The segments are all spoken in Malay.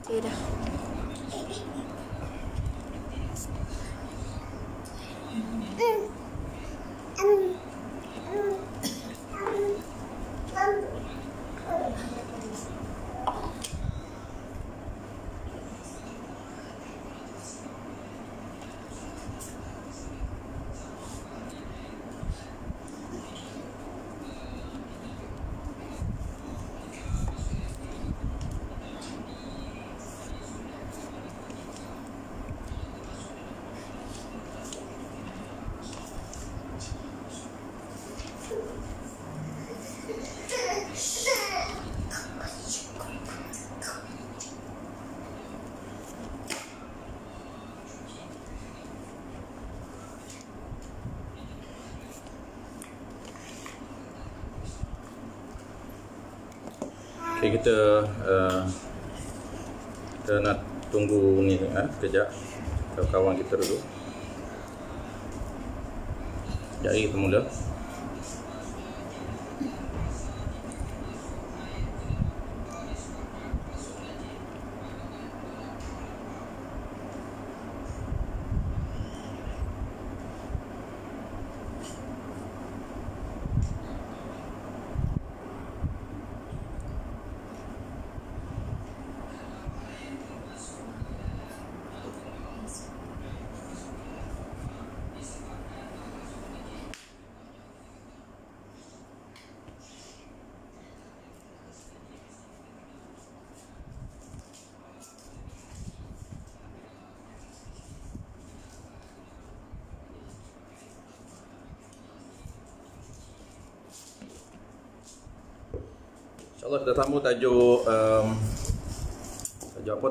Okay dah. Okay, kita nak tunggu ni kejap kawan kita dulu. Sekejap lagi kita mula. InsyaAllah kita sambung tajuk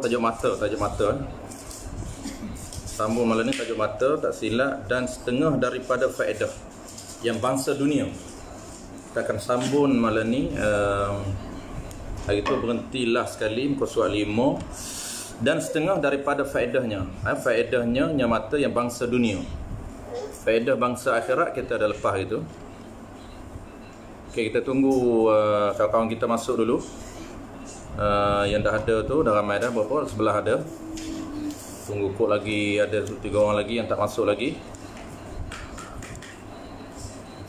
tajuk mata. Sambung malam ni tajuk mata, tak silap, dan setengah daripada faedah yang bangsa dunia. Kita akan sambung malam ni. Hari tu berhentilah sekali muka surat 5. Dan setengah daripada faedahnya. Faedahnya yang mata yang bangsa dunia. Faedah bangsa akhirat kita dah lepas itu. Okay, kita tunggu kawan-kawan kita masuk dulu. Yang dah ada tu, dah ramai dah, berapa sebelah ada. Tunggu kot lagi, ada 3 orang lagi yang tak masuk lagi.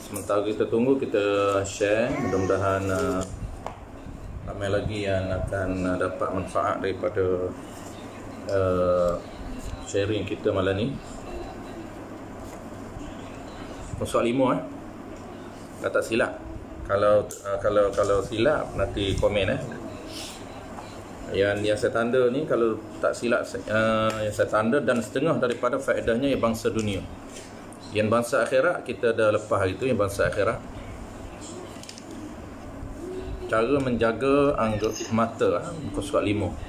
Sementara kita tunggu, kita share. Mudah-mudahan ramai lagi yang akan dapat manfaat daripada sharing kita malam ni. Soal 5 tak silap. Kalau silap nanti komen Yang saya tanda ni kalau tak silap yang saya tanda, dan setengah daripada faedahnya yang bangsa dunia. Yang bangsa akhirat kita dah lepas itu, yang bangsa akhirat. Cara menjaga mata, muka surat 5.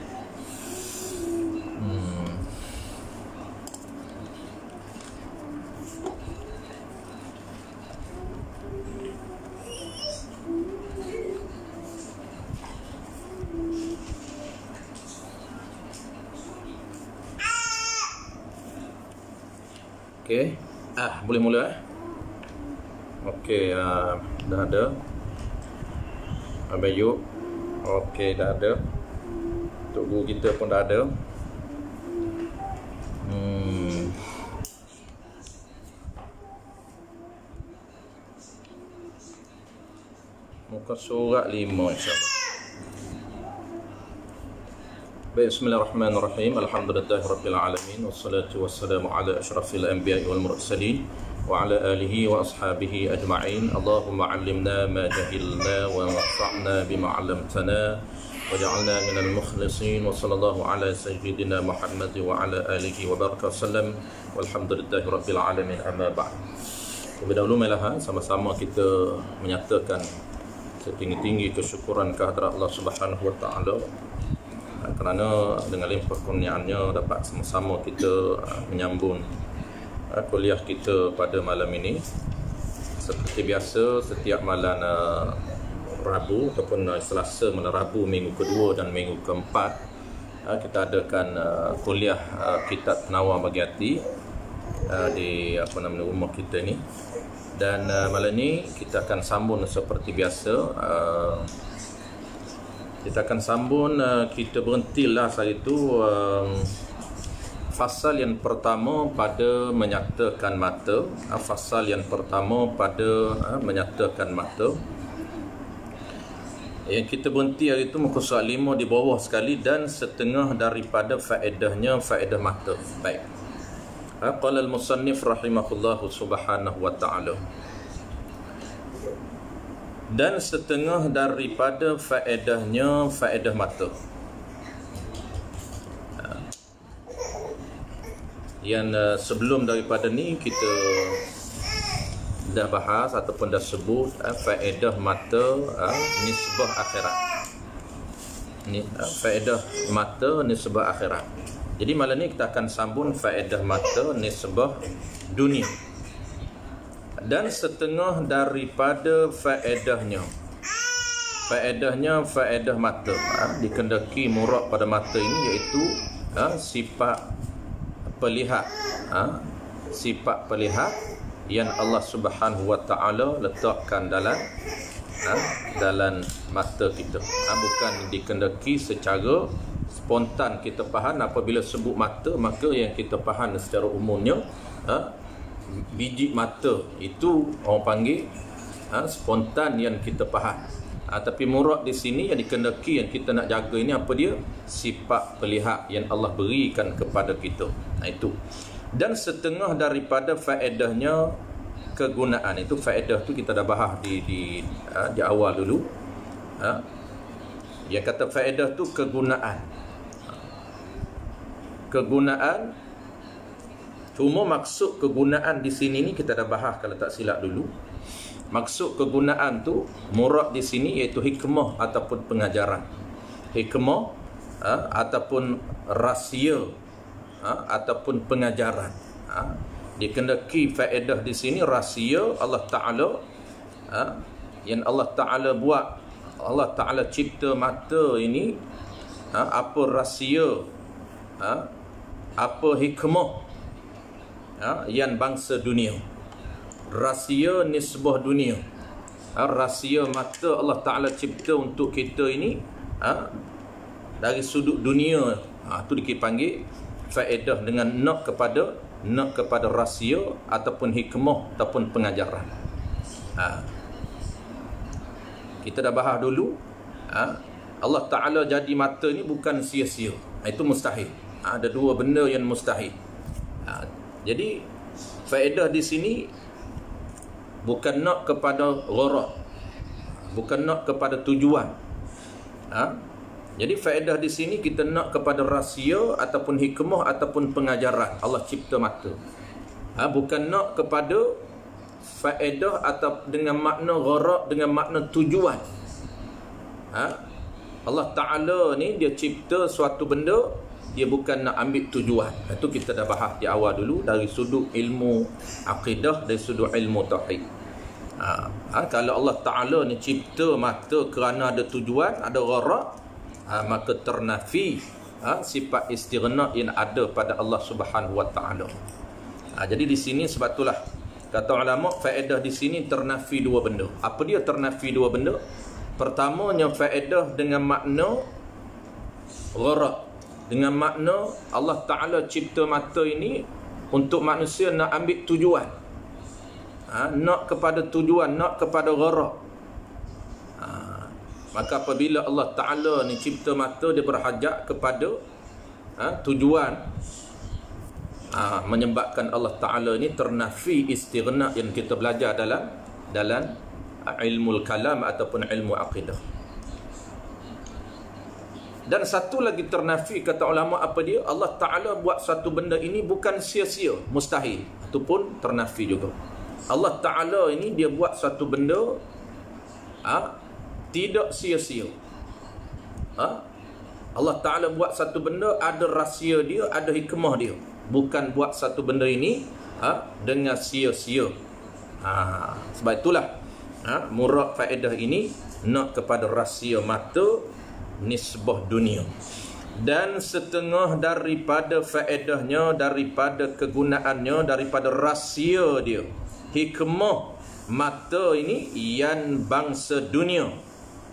Okey, boleh mula Okey, dah ada. Abayuk. Okey, dah ada. Tok guru kita pun dah ada. Muka surat 5 insya-Allah. Bismillahirrahmanirrahim. Alhamdulillahirabbil alamin wassalatu wassalamu ala asyrafil anbiya'i wal mursalin wa ala alihi wa ashabihi ajma'in. Allahumma 'allimna ma jahilna wa anfa'na bima 'allamtana waj'alna minal mukhlisin. Wa sallallahu ala sayyidina Muhammad wa ala alihi wa baraka wasallam. Walhamdulillahirabbil alamin. Amma ba'd. Lebih dahulu marilah sama-sama kita menyatakan setinggi-tinggi kesyukuran kehadrat Allah Subhanahu wa taala, kerana dengan limpah kurniaannya dapat sama-sama kita menyambung kuliah kita pada malam ini. Seperti biasa, setiap malam Rabu ataupun Selasa, malam Rabu minggu kedua dan minggu keempat, kita adakan kuliah kitab Penawar Bagi Hati di rumah kita ni. Dan malam ni kita akan sambung seperti biasa Kita akan sambung, kita berhentilah hari itu fasal yang pertama pada menyatakan mata. Fasal yang pertama pada menyatakan mata. Yang kita berhenti hari itu muka surat 5 di bawah sekali, dan setengah daripada faedahnya faedah mata. Baik. Qala al-musannif rahimahullahu subhanahu wa ta'ala. Dan setengah daripada faedahnya faedah mata. Yang sebelum daripada ni kita dah bahas ataupun dah sebut faedah mata nisbah akhirat. Ni faedah mata nisbah akhirat. Jadi malam ni kita akan sambung faedah mata nisbah dunia. Dan setengah daripada faedahnya faedah mata, dikendaki murad pada mata ini, iaitu sifat pelihat, sifat pelihat yang Allah Subhanahu wa ta'ala letakkan dalam mata kita. Bukan dikendaki secara spontan kita faham. Apabila sebut mata, maka yang kita faham secara umumnya biji mata itu orang panggil spontan yang kita faham. Tapi murad di sini yang dikendaki yang kita nak jaga ini apa dia? Sifat pelihat yang Allah berikan kepada kita. Itu. Dan setengah daripada faedahnya kegunaan. Itu faedah tu kita dah bahas di awal dulu. Yang kata faedah tu kegunaan. Kegunaan. Cuma maksud kegunaan di sini ni kita dah bahas kalau tak silap dulu. Maksud kegunaan tu murad di sini iaitu hikmah ataupun pengajaran. Hikmah ataupun rahsia ataupun pengajaran. Dikendaki faedah di sini rahsia Allah Taala yang Allah Taala buat. Allah Taala cipta mata ini, apa rahsia, apa hikmah yang bangsa dunia. Rahsia nisbah dunia. Rahsia mata Allah Ta'ala cipta untuk kita ini dari sudut dunia. Itu dipanggil faedah dengan nak kepada rahsia ataupun hikmah ataupun pengajaran. Kita dah bahas dulu, Allah Ta'ala jadi mata ni bukan sia-sia. Itu mustahil. Ada dua benda yang mustahil. Jadi faedah di sini bukan nak kepada gharad, bukan nak kepada tujuan. Jadi faedah di sini kita nak kepada rahsia ataupun hikmah ataupun pengajaran. Allah cipta mata. Bukan nak kepada faedah atau dengan makna gharad, dengan makna tujuan. Allah Ta'ala ni dia cipta suatu benda, dia bukan nak ambil tujuan. Itu kita dah bahas di awal dulu dari sudut ilmu akidah, dari sudut ilmu tauhid. Kalau Allah Ta'ala ni cipta mata kerana ada tujuan, ada gharad, maka ternafi sifat istighna yang ada pada Allah Subhanahu wa Ta'ala. Jadi di sini sebab itulah kata ulama faedah di sini ternafi dua benda. Apa dia ternafi dua benda? Pertamanya faedah dengan makna gharad, dengan makna Allah Ta'ala cipta mata ini untuk manusia nak ambil tujuan. Nak kepada tujuan, nak kepada gharad. Maka apabila Allah Ta'ala ni cipta mata, dia berhajat kepada tujuan. Menyebabkan Allah Ta'ala ni ternafi istighna yang kita belajar dalam ilmu kalam ataupun ilmu aqidah. Dan satu lagi ternafi kata ulama apa dia? Allah Ta'ala buat satu benda ini bukan sia-sia, mustahil. Itu pun ternafi juga. Allah Ta'ala ini dia buat satu benda tidak sia-sia. Allah Ta'ala buat satu benda ada rahsia dia, ada hikmah dia. Bukan buat satu benda ini dengan sia-sia. Sebab itulah murad faedah ini nak kepada rahsia mata nisbah dunia. Dan setengah daripada faedahnya, daripada kegunaannya, daripada rahsia dia, hikmah mata ini yang bangsa dunia,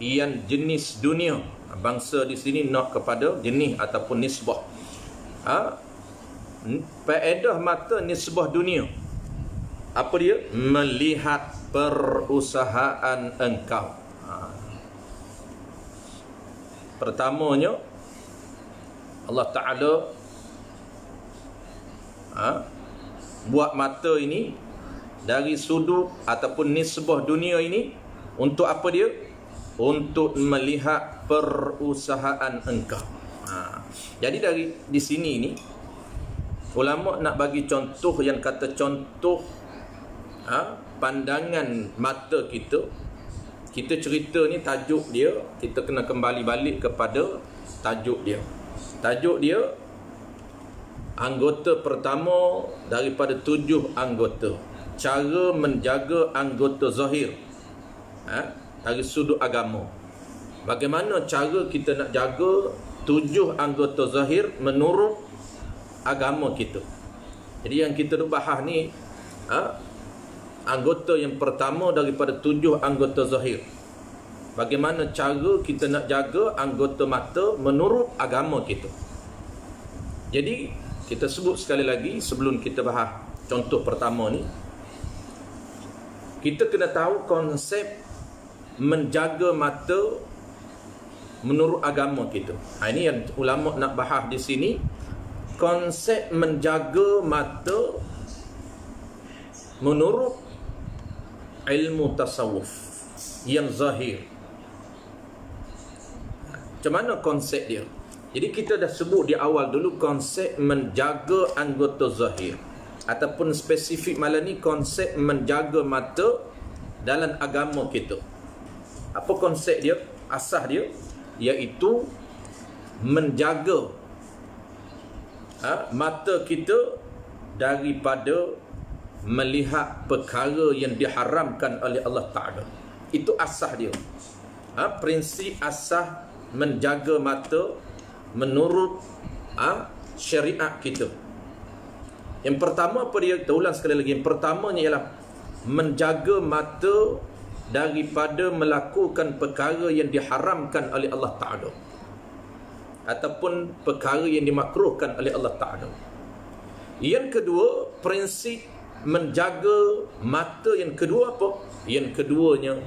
yang jenis dunia. Bangsa di sini nak kepada jenis ataupun nisbah. Faedah mata nisbah dunia. Apa dia? Melihat perusahaan engkau. Pertamanya Allah Ta'ala buat mata ini dari sudut ataupun nisbah dunia ini untuk apa dia? Untuk melihat perusahaan engkau. Jadi di sini ni ulama nak bagi contoh yang kata contoh pandangan mata kita. Kita cerita ni tajuk dia, kita kena kembali balik kepada tajuk dia. Tajuk dia anggota pertama daripada 7 anggota. Cara menjaga anggota zahir dari sudut agama. Bagaimana cara kita nak jaga 7 anggota zahir menurut agama kita. Jadi yang kita bahas ni anggota yang pertama daripada 7 anggota zahir. Bagaimana cara kita nak jaga anggota mata menurut agama kita. Jadi kita sebut sekali lagi sebelum kita bahas contoh pertama ni, kita kena tahu konsep menjaga mata menurut agama kita. Ini yang ulama nak bahas di sini. Konsep menjaga mata menurut ilmu tasawuf yang zahir. Macam mana konsep dia? Jadi kita dah sebut di awal dulu konsep menjaga anggota zahir, ataupun spesifik malam ni konsep menjaga mata dalam agama kita. Apa konsep dia? Asas dia iaitu menjaga mata kita daripada melihat perkara yang diharamkan oleh Allah Ta'ala. Itu asas dia. Prinsip asas menjaga mata menurut syariat kita. Yang pertama apa dia? Kita ulang sekali lagi. Yang pertamanya ialah menjaga mata daripada melakukan perkara yang diharamkan oleh Allah Ta'ala, ataupun perkara yang dimakruhkan oleh Allah Ta'ala. Yang kedua, prinsip menjaga mata yang kedua apa? Yang keduanya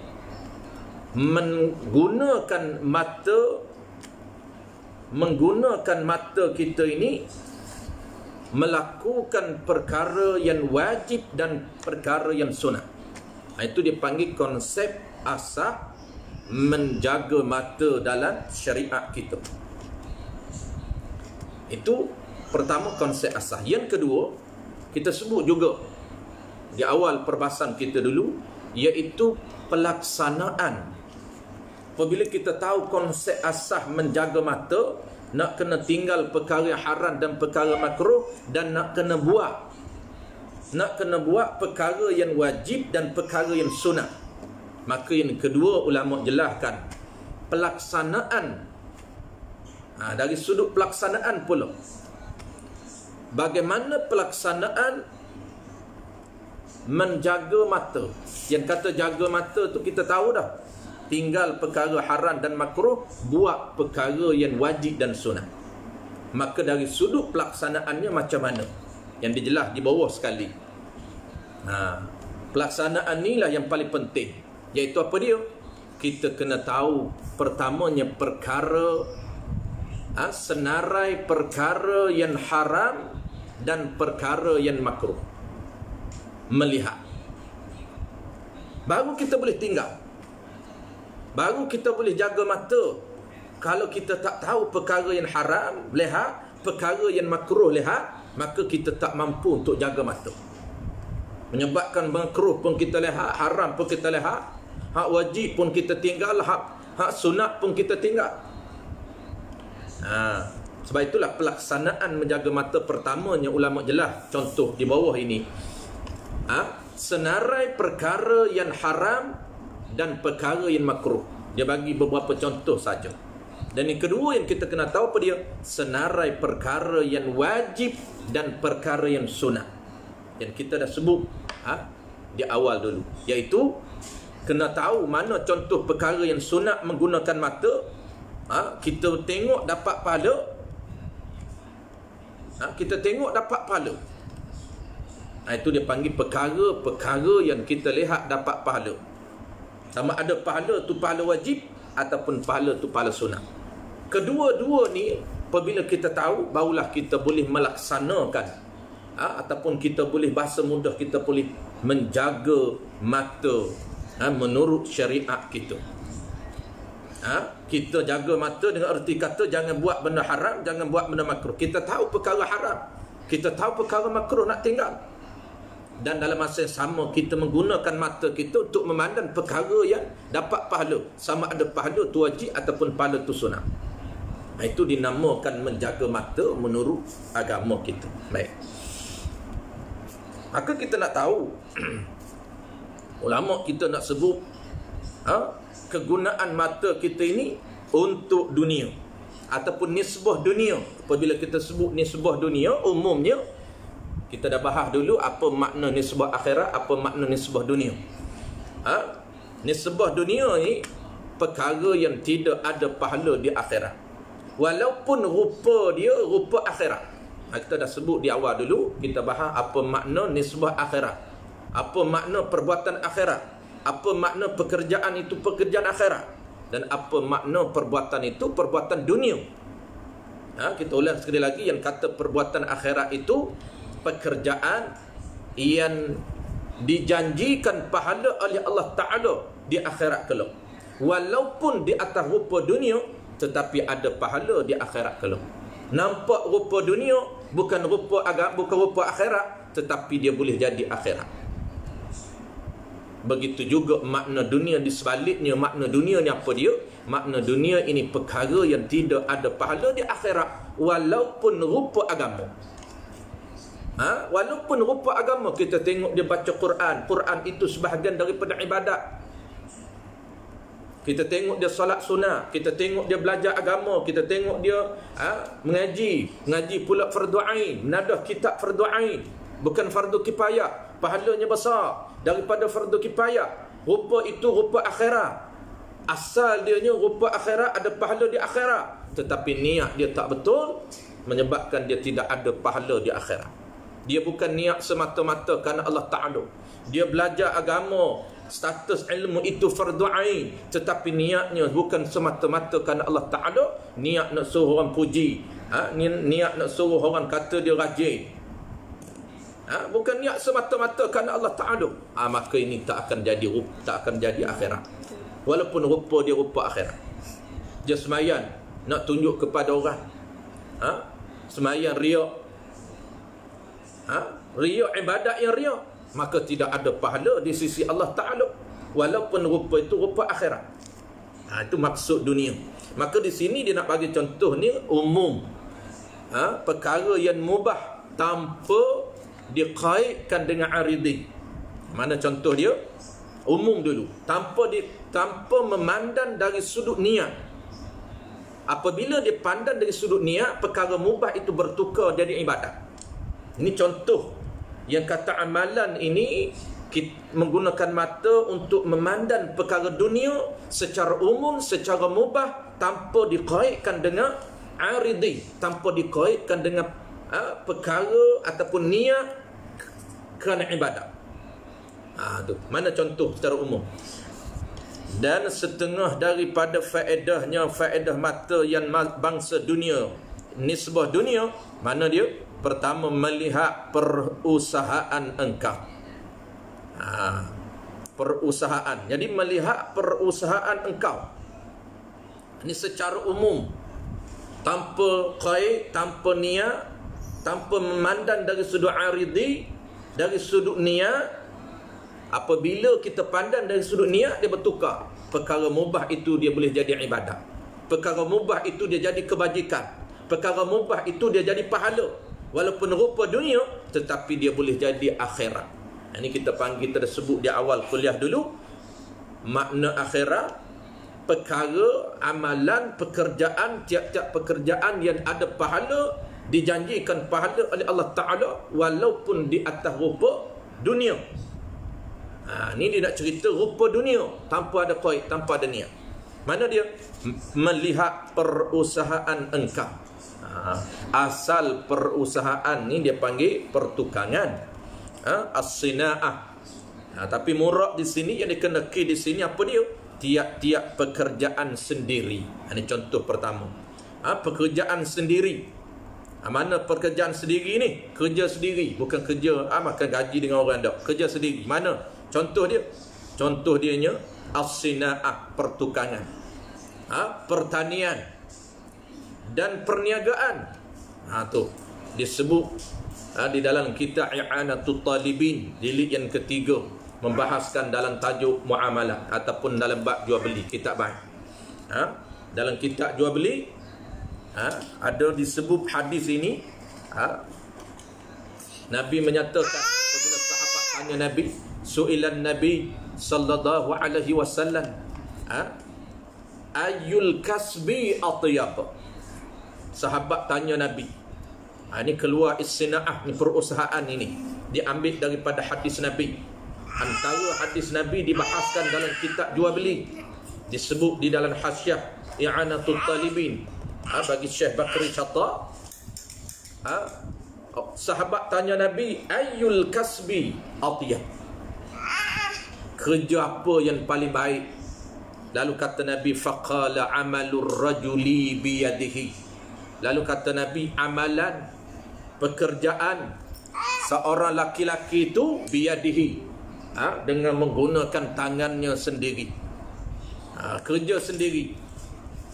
menggunakan mata kita ini melakukan perkara yang wajib dan perkara yang sunat. Itu dipanggil konsep asas menjaga mata dalam syariat kita. Itu pertama konsep asas. Yang kedua, kita sebut juga di awal perbahasan kita dulu, iaitu pelaksanaan. Apabila kita tahu konsep asas menjaga mata, nak kena tinggal perkara haram dan perkara makruh, dan nak kena buat perkara yang wajib dan perkara yang sunat. Maka yang kedua ulama jelaskan pelaksanaan. Dari sudut pelaksanaan pula, bagaimana pelaksanaan menjaga mata. Yang kata jaga mata tu kita tahu dah, tinggal perkara haram dan makruh, buat perkara yang wajib dan sunat. Maka dari sudut pelaksanaannya macam mana, yang dijelas di bawah sekali. Pelaksanaan inilah yang paling penting, iaitu apa dia? Kita kena tahu pertamanya perkara, senarai perkara yang haram dan perkara yang makruh. Melihat, baru kita boleh tinggal, baru kita boleh jaga mata. Kalau kita tak tahu perkara yang haram lihat, perkara yang makruh lihat, maka kita tak mampu untuk jaga mata. Menyebabkan makruh pun kita lihat, haram pun kita lihat, hak wajib pun kita tinggal, hak sunat pun kita tinggal. Sebab itulah pelaksanaan menjaga mata pertamanya ulama jelas contoh di bawah ini. Senarai perkara yang haram dan perkara yang makruh. Dia bagi beberapa contoh saja. Dan yang kedua yang kita kena tahu apa dia? Senarai perkara yang wajib dan perkara yang sunat. Yang kita dah sebut di awal dulu, iaitu kena tahu mana contoh perkara yang sunat menggunakan mata, Kita tengok dapat pahala, kita tengok dapat pahala. Itu dia panggil perkara-perkara yang kita lihat dapat pahala. Sama ada pahala tu pahala wajib ataupun pahala tu pahala sunat. Kedua-dua ni apabila kita tahu, barulah kita boleh melaksanakan, ataupun kita boleh, bahasa mudah, kita boleh menjaga mata menurut syariat kita. Kita jaga mata dengan erti kata jangan buat benda haram, jangan buat benda makruh. Kita tahu perkara haram, kita tahu perkara makruh nak tinggal, dan dalam masa yang sama kita menggunakan mata kita untuk memandang perkara yang dapat pahala, sama ada pahala tu wajib ataupun pahala tu sunat. Itu dinamakan menjaga mata menurut agama kita. Baik, maka kita nak tahu ulama kita nak sebut kegunaan mata kita ini untuk dunia ataupun nisbah dunia. Apabila kita sebut nisbah dunia, umumnya kita dah bahas dulu apa makna nisbah akhirat, apa makna nisbah dunia. Nisbah dunia ni perkara yang tidak ada pahala di akhirat, walaupun rupa dia rupa akhirat. Kita dah sebut di awal dulu, kita bahas apa makna nisbah akhirat, apa makna perbuatan akhirat, apa makna pekerjaan itu pekerjaan akhirat, dan apa makna perbuatan itu perbuatan dunia. Kita ulang sekali lagi, yang kata perbuatan akhirat itu pekerjaan yang dijanjikan pahala oleh Allah Ta'ala di akhirat kelak, walaupun di atas rupa dunia, tetapi ada pahala di akhirat kelak. Nampak rupa dunia bukan rupa agama, bukan rupa akhirat, tetapi dia boleh jadi akhirat. Begitu juga makna dunia di sebaliknya. Makna dunia ni apa dia? Makna dunia ini perkara yang tidak ada pahala di akhirat, walaupun rupa agama. Walaupun rupa agama. Kita tengok dia baca Quran, Quran itu sebahagian daripada ibadat. Kita tengok dia solat sunat, kita tengok dia belajar agama, kita tengok dia mengaji pula fardu ain, menadah kitab fardu ain, bukan fardu kifayah. Pahalanya besar daripada fardu kifayah. Rupa itu rupa akhirat. Asal dia rupa akhirat, ada pahala di akhirat, tetapi niat dia tak betul, menyebabkan dia tidak ada pahala di akhirat. Dia bukan niat semata-mata kerana Allah Ta'ala. Dia belajar agama, status ilmu itu fardu ain, tetapi niatnya bukan semata-mata kerana Allah Ta'ala. Niat nak suruh orang puji, niat nak suruh orang kata dia rajin, bukan niat semata-mata kerana Allah Ta'ala. Maka ini tak akan jadi akhirat, walaupun rupa dia rupa akhirat. Dia semayan nak tunjuk kepada orang, semayan riak, riak ibadat yang riak, maka tidak ada pahala di sisi Allah Ta'ala, walaupun rupa itu rupa akhirat. Itu maksud dunia. Maka di sini dia nak bagi contoh ni umum, perkara yang mubah tanpa dikaitkan dengan aridi. Mana contoh dia? Umum dulu, tanpa memandang dari sudut niat. Apabila dia pandang dari sudut niat, perkara mubah itu bertukar jadi ibadat. Ini contoh yang kata amalan ini menggunakan mata untuk memandang perkara dunia secara umum, secara mubah, tanpa dikaitkan dengan aridi, tanpa dikaitkan dengan perkara ataupun niat kerana ibadat. Tu mana contoh secara umum. Dan setengah daripada faedahnya, faedah mata yang bangsa dunia, nisbah dunia, mana dia? Pertama, melihat perusahaan engkau. Perusahaan. Jadi melihat perusahaan engkau. Ini secara umum, tanpa kait, tanpa niat, tanpa memandang dari sudut aridi, dari sudut niat. Apabila kita pandang dari sudut niat, dia bertukar. Perkara mubah itu dia boleh jadi ibadat. Perkara mubah itu dia jadi kebajikan. Perkara mubah itu dia jadi pahala, walaupun rupa dunia, tetapi dia boleh jadi akhirat. Ini kita panggil, kita sebut di awal kuliah dulu, makna akhirat, perkara, amalan, pekerjaan, tiap-tiap pekerjaan yang ada pahala, dijanjikan pahala oleh Allah Ta'ala, walaupun di atas rupa dunia. Ni dia nak cerita rupa dunia, tanpa ada kait, tanpa ada niat. Mana dia? Melihat perusahaan engkau. Asal perusahaan ni dia panggil pertukangan. As-sina'ah. Tapi murad di sini yang dikenaki di sini apa dia? Tiap-tiap pekerjaan sendiri. Ini contoh pertama. Pekerjaan sendiri. Mana pekerjaan sendiri ni? Kerja sendiri, bukan kerja makan gaji dengan orang dak. Kerja sendiri. Mana? Contoh dia. Contoh dianya as-sina'ah, pertukangan. Pertanian dan perniagaan. Tu disebut di dalam kitab I'anatul Talibin jilid yang ketiga, membahaskan dalam tajuk muamalah ataupun dalam bab jual beli, kitab baik. Dalam kitab jual beli ada disebut hadis ini. Nabi menyatakan apabila sahabat tanya Nabi, su'ilan Nabi sallallahu alaihi wasallam, ayyul kasbi atyab. Sahabat tanya Nabi. Ini keluar istina'ah, ni perusahaan ini diambil daripada hadis Nabi. Antara hadis Nabi dibahaskan dalam kitab jual beli, disebut di dalam hasyiah I'anatul Talibin bagi Syekh Bakri Syata. Sahabat tanya Nabi, ayyul kasbi atyab, kerja apa yang paling baik? Lalu kata Nabi, faqala amalur rajuli biyadihi. Lalu kata Nabi, amalan, pekerjaan seorang laki-laki itu biyadihi, dengan menggunakan tangannya sendiri, kerja sendiri.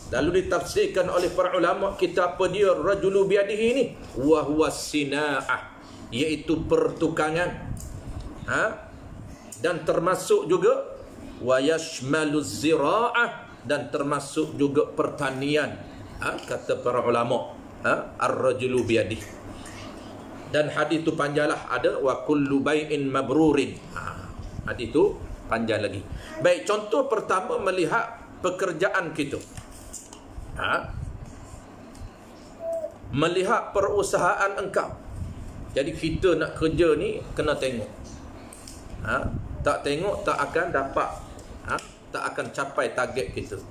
Lalu ditafsirkan oleh para ulama kita apa dia rajulu biyadihi ni? Wa huwa sina'ah, iaitu pertukangan. Dan termasuk juga wa yashmalu zira'ah, dan termasuk juga pertanian. Kata para ulama, ar-rajulu biyadihi. Dan hadis itu panjanglah, ada wa kullu bai'in mabrurin. Hadis itu panjang lagi. Baik, contoh pertama melihat pekerjaan kita. Melihat perusahaan engkau. Jadi kita nak kerja ni kena tengok. Tak tengok tak akan dapat, tak akan capai target kita.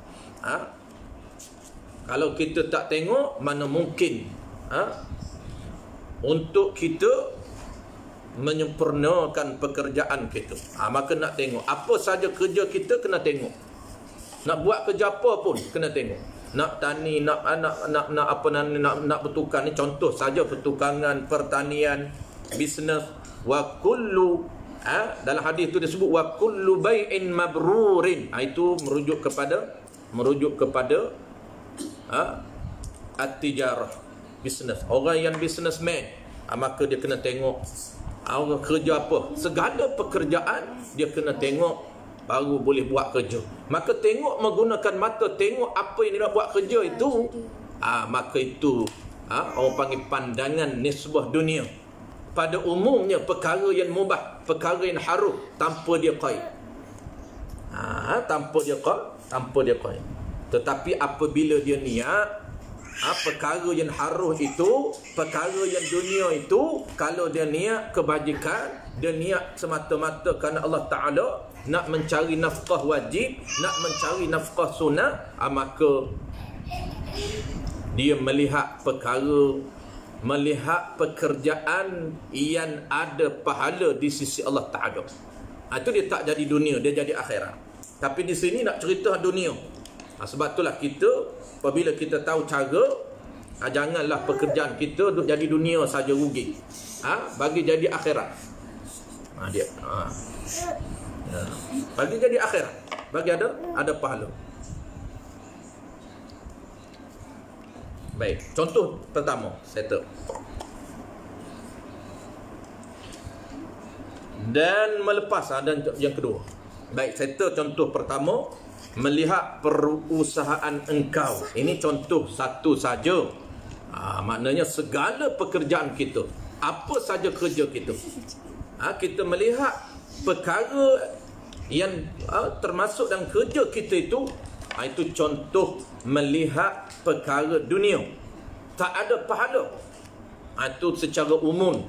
Kalau kita tak tengok, mana mungkin untuk kita menyempurnakan pekerjaan kita. Maka nak tengok apa saja kerja kita, kena tengok. Nak buat kerja apa pun kena tengok. Nak tani, nak bertukar ni contoh saja, pertukangan, pertanian, bisnes. Wa kullu, dalam hadis itu disebut wa kullu bai'in mabrurin. Itu merujuk kepada at-tijarah, bisnes. Orang yang businessman, maka dia kena tengok orang kerja apa. Segala pekerjaan dia kena tengok baru boleh buat kerja. Maka tengok menggunakan mata, tengok apa yang dia nak buat kerja itu, maka itu orang panggil pandangan nisbah dunia. Pada umumnya perkara yang mubah, perkara yang haram, tanpa dia qaid. Tanpa dia qaid. Tetapi apabila dia niat, perkara yang haram itu, perkara yang dunia itu, kalau dia niat kebajikan, dia niat semata-mata kerana Allah Ta'ala, nak mencari nafkah wajib, nak mencari nafkah sunnah, maka dia melihat perkara, melihat pekerjaan yang ada pahala di sisi Allah Ta'ala. Itu dia tak jadi dunia, dia jadi akhirat. Tapi di sini nak cerita dunia. Sebab itulah kita, apabila kita tahu cara, janganlah pekerjaan kita jadi dunia saja rugi. Bagi jadi akhirat. Bagi jadi akhirat, bagi ada pahala. Baik, contoh pertama settle. Dan melepas, dan yang kedua. Baik, settle contoh pertama, melihat perusahaan engkau. Ini contoh satu saja. Maknanya segala pekerjaan kita, apa saja kerja kita, kita melihat perkara yang termasuk dalam kerja kita itu contoh melihat perkara dunia, tak ada pahala. Itu secara umum.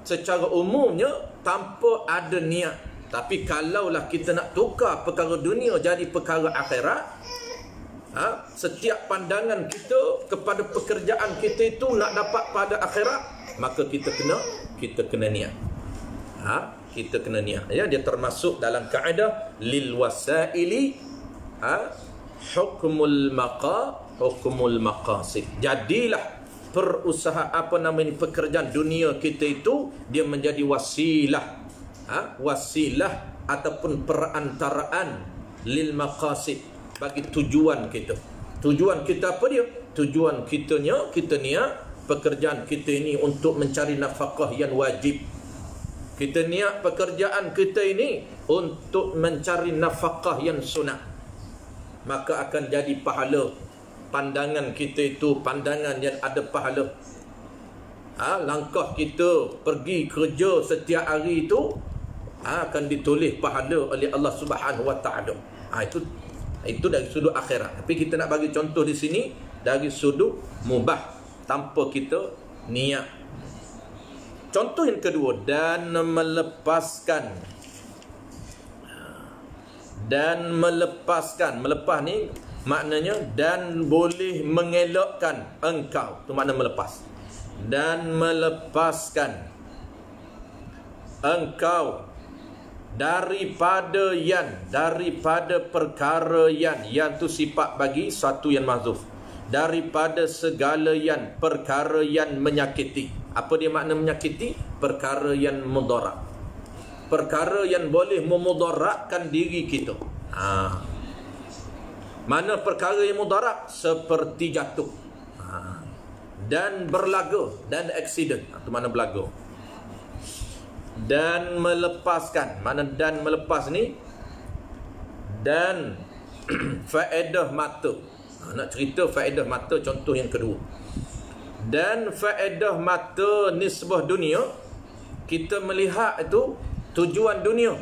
Secara umumnya tanpa ada niat, Tapi kalaulah kita nak tukar perkara dunia jadi perkara akhirat, setiap pandangan kita kepada pekerjaan kita itu nak dapat pada akhirat, maka kita kena niat. Kita kena niat. Ya, dia termasuk dalam kaedah lil wasaili hukmul maqasid. Jadilah perusahaan pekerjaan dunia kita itu dia menjadi wasilah. Wasilah ataupun perantaraan lil maqasid, bagi tujuan kita. Tujuan kita apa dia? Tujuan kita niat pekerjaan kita ini untuk mencari nafkah yang wajib. Kita niat pekerjaan kita ini untuk mencari nafkah yang sunat, maka akan jadi pahala. Pandangan kita itu pandangan yang ada pahala. Langkah kita pergi kerja setiap hari itu akan ditulis pahala oleh Allah Subhanahu wa taala. Itu dari sudut akhirat. Tapi kita nak bagi contoh di sini dari sudut mubah tanpa kita niat. Contoh yang kedua, dan melepaskan. Melepas ni maknanya dan boleh mengelakkan engkau. Itu makna melepas. Dan melepaskan engkau daripada perkara yang tu sifat bagi satu yang mahzuf, daripada segala yang perkara yang menyakiti. Apa dia makna menyakiti? Perkara yang mudarat, perkara yang boleh memudaratkan diri kita. Mana perkara yang mudarat? Seperti jatuh, dan berlaga, dan aksiden. Itu mana berlaga. Dan melepaskan, mana dan melepas ni, dan faedah mata. Nak cerita faedah mata, contoh yang kedua. Dan faedah mata nisbah dunia, kita melihat itu tujuan dunia.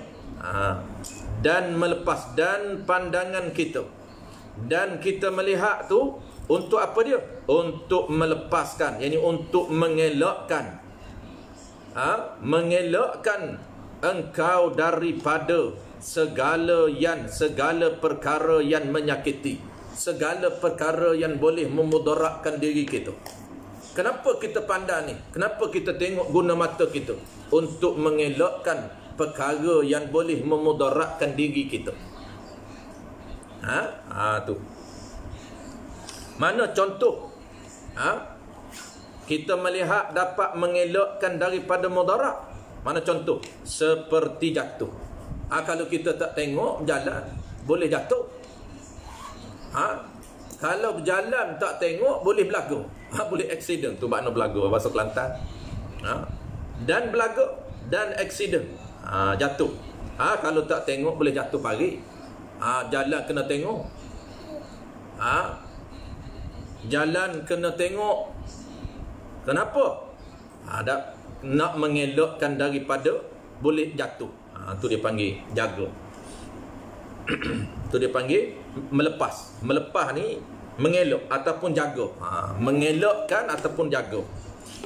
Dan melepas, dan pandangan kita, dan kita melihat tu untuk apa dia? Untuk melepaskan, yakni untuk mengelakkan. Mengelakkan engkau daripada segala perkara yang menyakiti, segala perkara yang boleh memudaratkan diri kita. Kenapa kita pandang ni? Kenapa kita tengok guna mata kita? Untuk mengelakkan perkara yang boleh memudaratkan diri kita. Tu. Mana contoh? Kita melihat dapat mengelakkan daripada mudarat. Mana contoh? Seperti jatuh. Kalau kita tak tengok jalan, boleh jatuh. Kalau berjalan tak tengok, boleh berlaga. Boleh aksiden. Tu makna berlaga bahasa Kelantan. Dan berlaga, dan aksiden. Jatuh. Kalau tak tengok, boleh jatuh pagi. Jalan kena tengok. Jalan kena tengok. Kenapa? Nak mengelakkan daripada boleh jatuh. Tu dia panggil jaga. Tu dia panggil melepas. Melepas ni mengelak ataupun jaga. Mengelakkan ataupun jaga.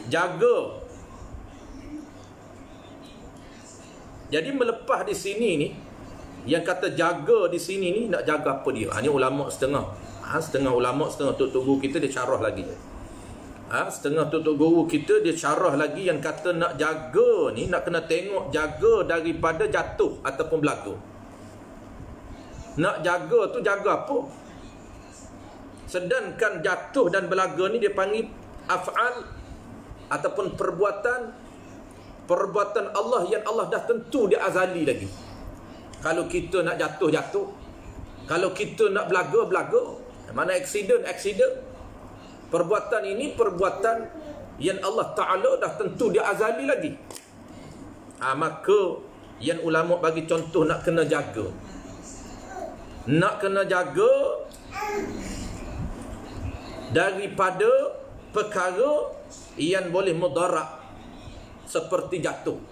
Jaga. Jadi melepas di sini ni, yang kata jaga di sini ni, nak jaga apa dia? Ni ulama setengah. Setengah ulama, setengah tok guru kita dia syarah lagi. Setengah tok guru kita dia syarah lagi yang kata nak jaga ni, nak kena tengok jaga daripada jatuh ataupun berlaga. Nak jaga tu jaga apa? Sedangkan jatuh dan berlaga ni dia panggil af'al ataupun perbuatan Allah yang Allah dah tentu dia azali lagi. Kalau kita nak jatuh, kalau kita nak berlaga. Mana aksiden. Perbuatan ini perbuatan yang Allah Ta'ala dah tentu dia azali lagi. Maka yang ulama bagi contoh nak kena jaga. Nak kena jaga daripada perkara yang boleh mudarat seperti jatuh.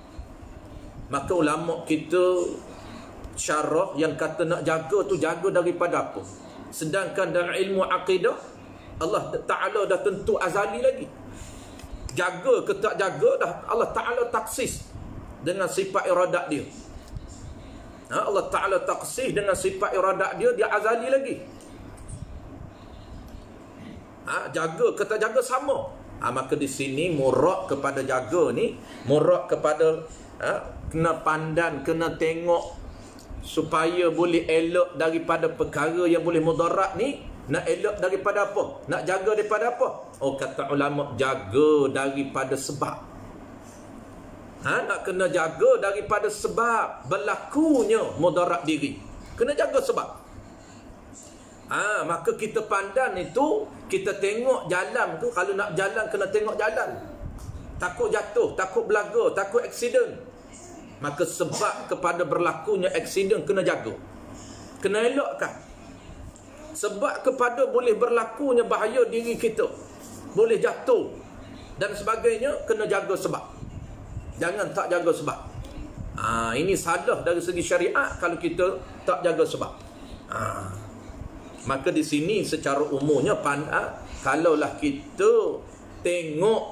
Maka ulama kita syarah yang kata nak jaga tu jaga daripada apa? Sedangkan dalam ilmu akidah Allah Ta'ala dah tentu azali lagi. Jaga ke tak jaga dah Allah Ta'ala taksis dengan sifat iradat dia. Allah Ta'ala taksih dengan sifat iradat dia azali lagi. Jaga, kata jaga sama. Maka di sini murak kepada jaga ni, murak kepada kena pandan, kena tengok supaya boleh elok daripada perkara yang boleh mudarat ni. Nak elok daripada apa? Nak jaga daripada apa? Kata ulama, jaga daripada sebab. Nak kena jaga daripada sebab berlakunya mudarat diri. Kena jaga sebab. Maka kita pandan itu, kita tengok jalan tu. Kalau nak jalan, kena tengok jalan. Takut jatuh, takut belaga, takut aksiden. Maka sebab kepada berlakunya aksiden kena jaga, kena elokkan. Sebab kepada boleh berlakunya bahaya diri kita, boleh jatuh dan sebagainya, kena jaga sebab. Jangan tak jaga sebab. Ini salah dari segi syariat kalau kita tak jaga sebab. Maka di sini secara umumnya kalaulah kita tengok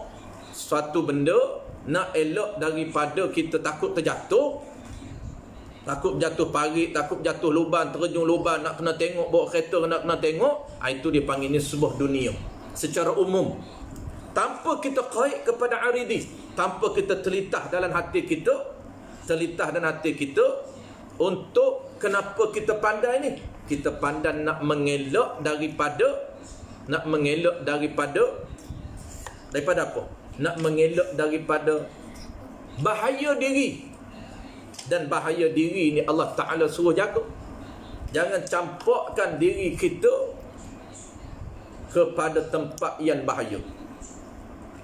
suatu benda, nak elok daripada kita takut terjatuh, takut jatuh parit, takut jatuh lubang, terjun lubang, nak kena tengok bawa kereta, nak kena tengok, itu dipanggilnya sebuah dunia secara umum, tanpa kita kait kepada aridi, tanpa kita telitah dalam hati kita, untuk kenapa kita pandai ni. Kita pandai nak mengelak daripada apa? Nak mengelak daripada bahaya diri. Dan bahaya diri ni Allah Ta'ala suruh jaga. Jangan campakkan diri kita kepada tempat yang bahaya.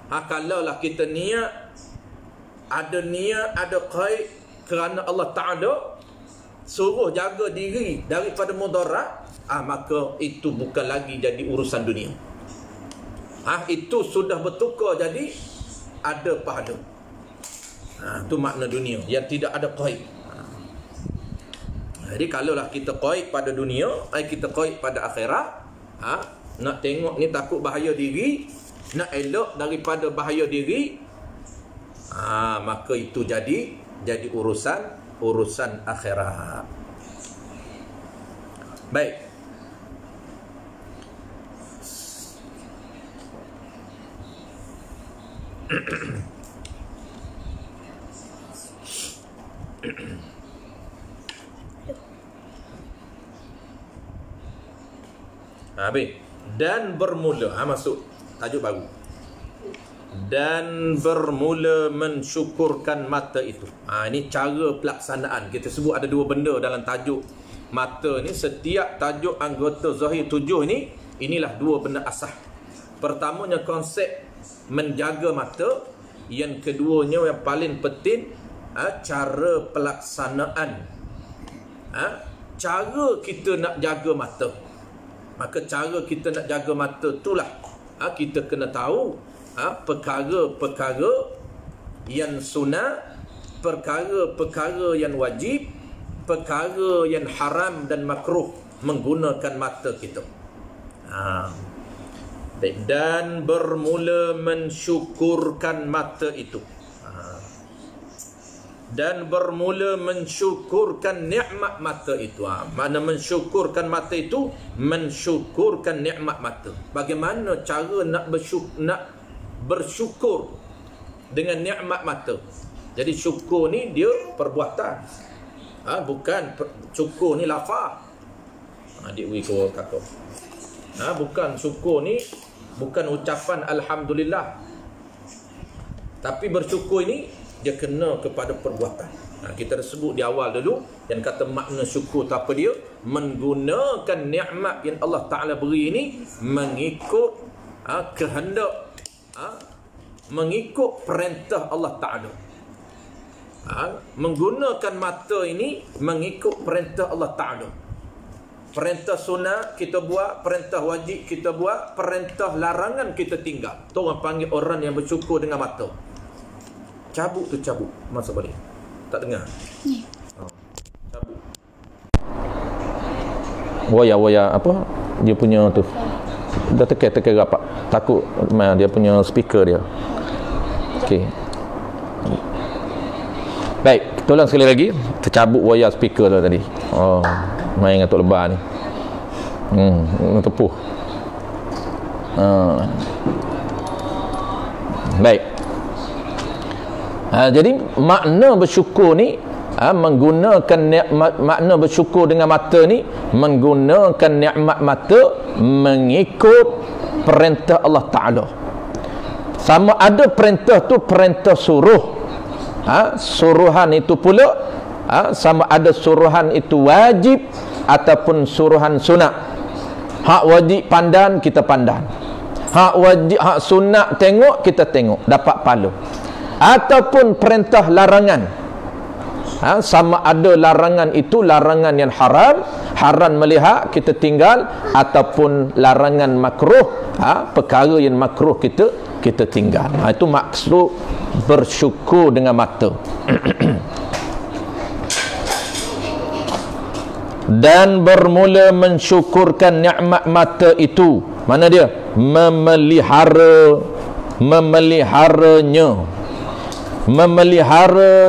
Kalaulah kita ada niat, ada kait kerana Allah Ta'ala suruh jaga diri daripada mudarat, maka itu bukan lagi jadi urusan dunia. Itu sudah bertukar jadi ada pahala. Itu makna dunia yang tidak ada qaid. Jadi kalaulah kita qaid pada dunia, kita qaid pada akhirat, nak tengok ni takut bahaya diri, nak elok daripada bahaya diri, maka itu jadi urusan akhirat. Baik. Habis. Dan bermula, masuk tajuk baru. Dan bermula mensyukurkan mata itu. Ini cara pelaksanaan. Kita sebut ada dua benda dalam tajuk mata ni. Setiap tajuk anggota zahir 7 ni, inilah dua benda asas. Pertamanya konsep menjaga mata. Yang keduanya yang paling penting, cara pelaksanaan. Cara kita nak jaga mata. Maka cara kita nak jaga mata itulah kita kena tahu perkara-perkara yang sunat, perkara-perkara yang wajib, perkara yang haram dan makruh menggunakan mata kita. Dan bermula mensyukurkan mata itu. Dan bermula mensyukurkan nikmat mata itu. Mana mensyukurkan mata itu? Mensyukurkan nikmat mata. Bagaimana cara nak bersyukur dengan nikmat mata? Jadi syukur ni dia perbuatan. Bukan syukur ni lafaz. Adik Wi kau kata. Bukan syukur ni, bukan ucapan alhamdulillah. Tapi bersyukur ini dia kena kepada perbuatan. Kita dah sebut di awal dulu, yang kata makna syukur tu apa dia? Menggunakan nikmat yang Allah Ta'ala beri ini mengikut kehendak, mengikut perintah Allah Ta'ala. Menggunakan mata ini mengikut perintah Allah Ta'ala. Perintah sunat kita buat, perintah wajib kita buat, perintah larangan kita tinggal. Tu orang panggil orang yang bersyukur dengan mata. Cabut tu cabut. Masa balik. Tak dengar? Cabut. Waya apa? Dia punya tu. Dah tekan rapat. Takut dia punya speaker dia. Okey. Baik. Tolong sekali lagi, tercabut wayar speaker tu tadi. Oh, main dengan Tok Lebar ni. Tepuh. Baik. Jadi makna bersyukur ni, menggunakan makna bersyukur dengan mata ni, menggunakan nikmat mata mengikut perintah Allah Ta'ala. Sama ada perintah tu perintah suruh, suruhan itu pula, sama ada suruhan itu wajib ataupun suruhan sunat. Hak wajib pandan, kita pandan. Hak wajib, hak sunat tengok, kita tengok, dapat pahala. Ataupun perintah larangan, sama ada larangan itu larangan yang haram, haram melihat, kita tinggal, ataupun larangan makruh, perkara yang makruh kita tinggal. Itu maksud bersyukur dengan mata. Dan bermula mensyukurkan nikmat mata itu, mana dia? Memelihara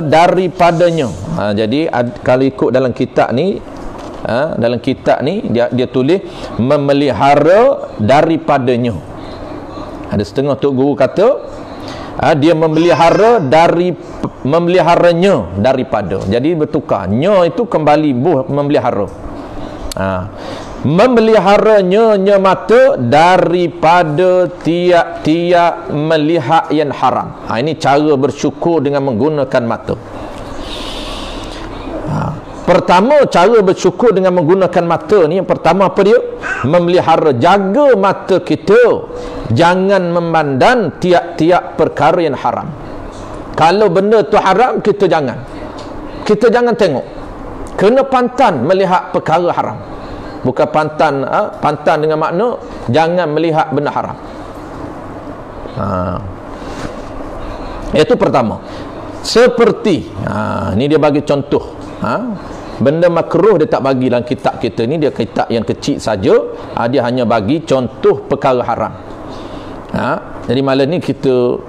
daripadanya. Jadi kalau ikut dalam kitab ni, dia tulis memelihara daripadanya. Ada setengah tok guru kata dia memeliharanya daripada. Jadi bertukar, nya itu kembali buh memelihara. Memeliharanya mata daripada tiap-tiap melihat yang haram. Ini cara bersyukur dengan menggunakan mata. Pertama, cara bersyukur dengan menggunakan mata ni, yang pertama apa dia? Memelihara, jaga mata kita jangan memandang tiap-tiap perkara yang haram. Kalau benda tu haram, kita jangan tengok. Kena pantan melihat perkara haram. Bukan pantan dengan makna jangan melihat benda haram. Itu pertama. Seperti ni dia bagi contoh. Benda makruh dia tak bagi dalam kitab kita ni, dia kitab yang kecil saja. Dia hanya bagi contoh perkara haram. Jadi malam ni kita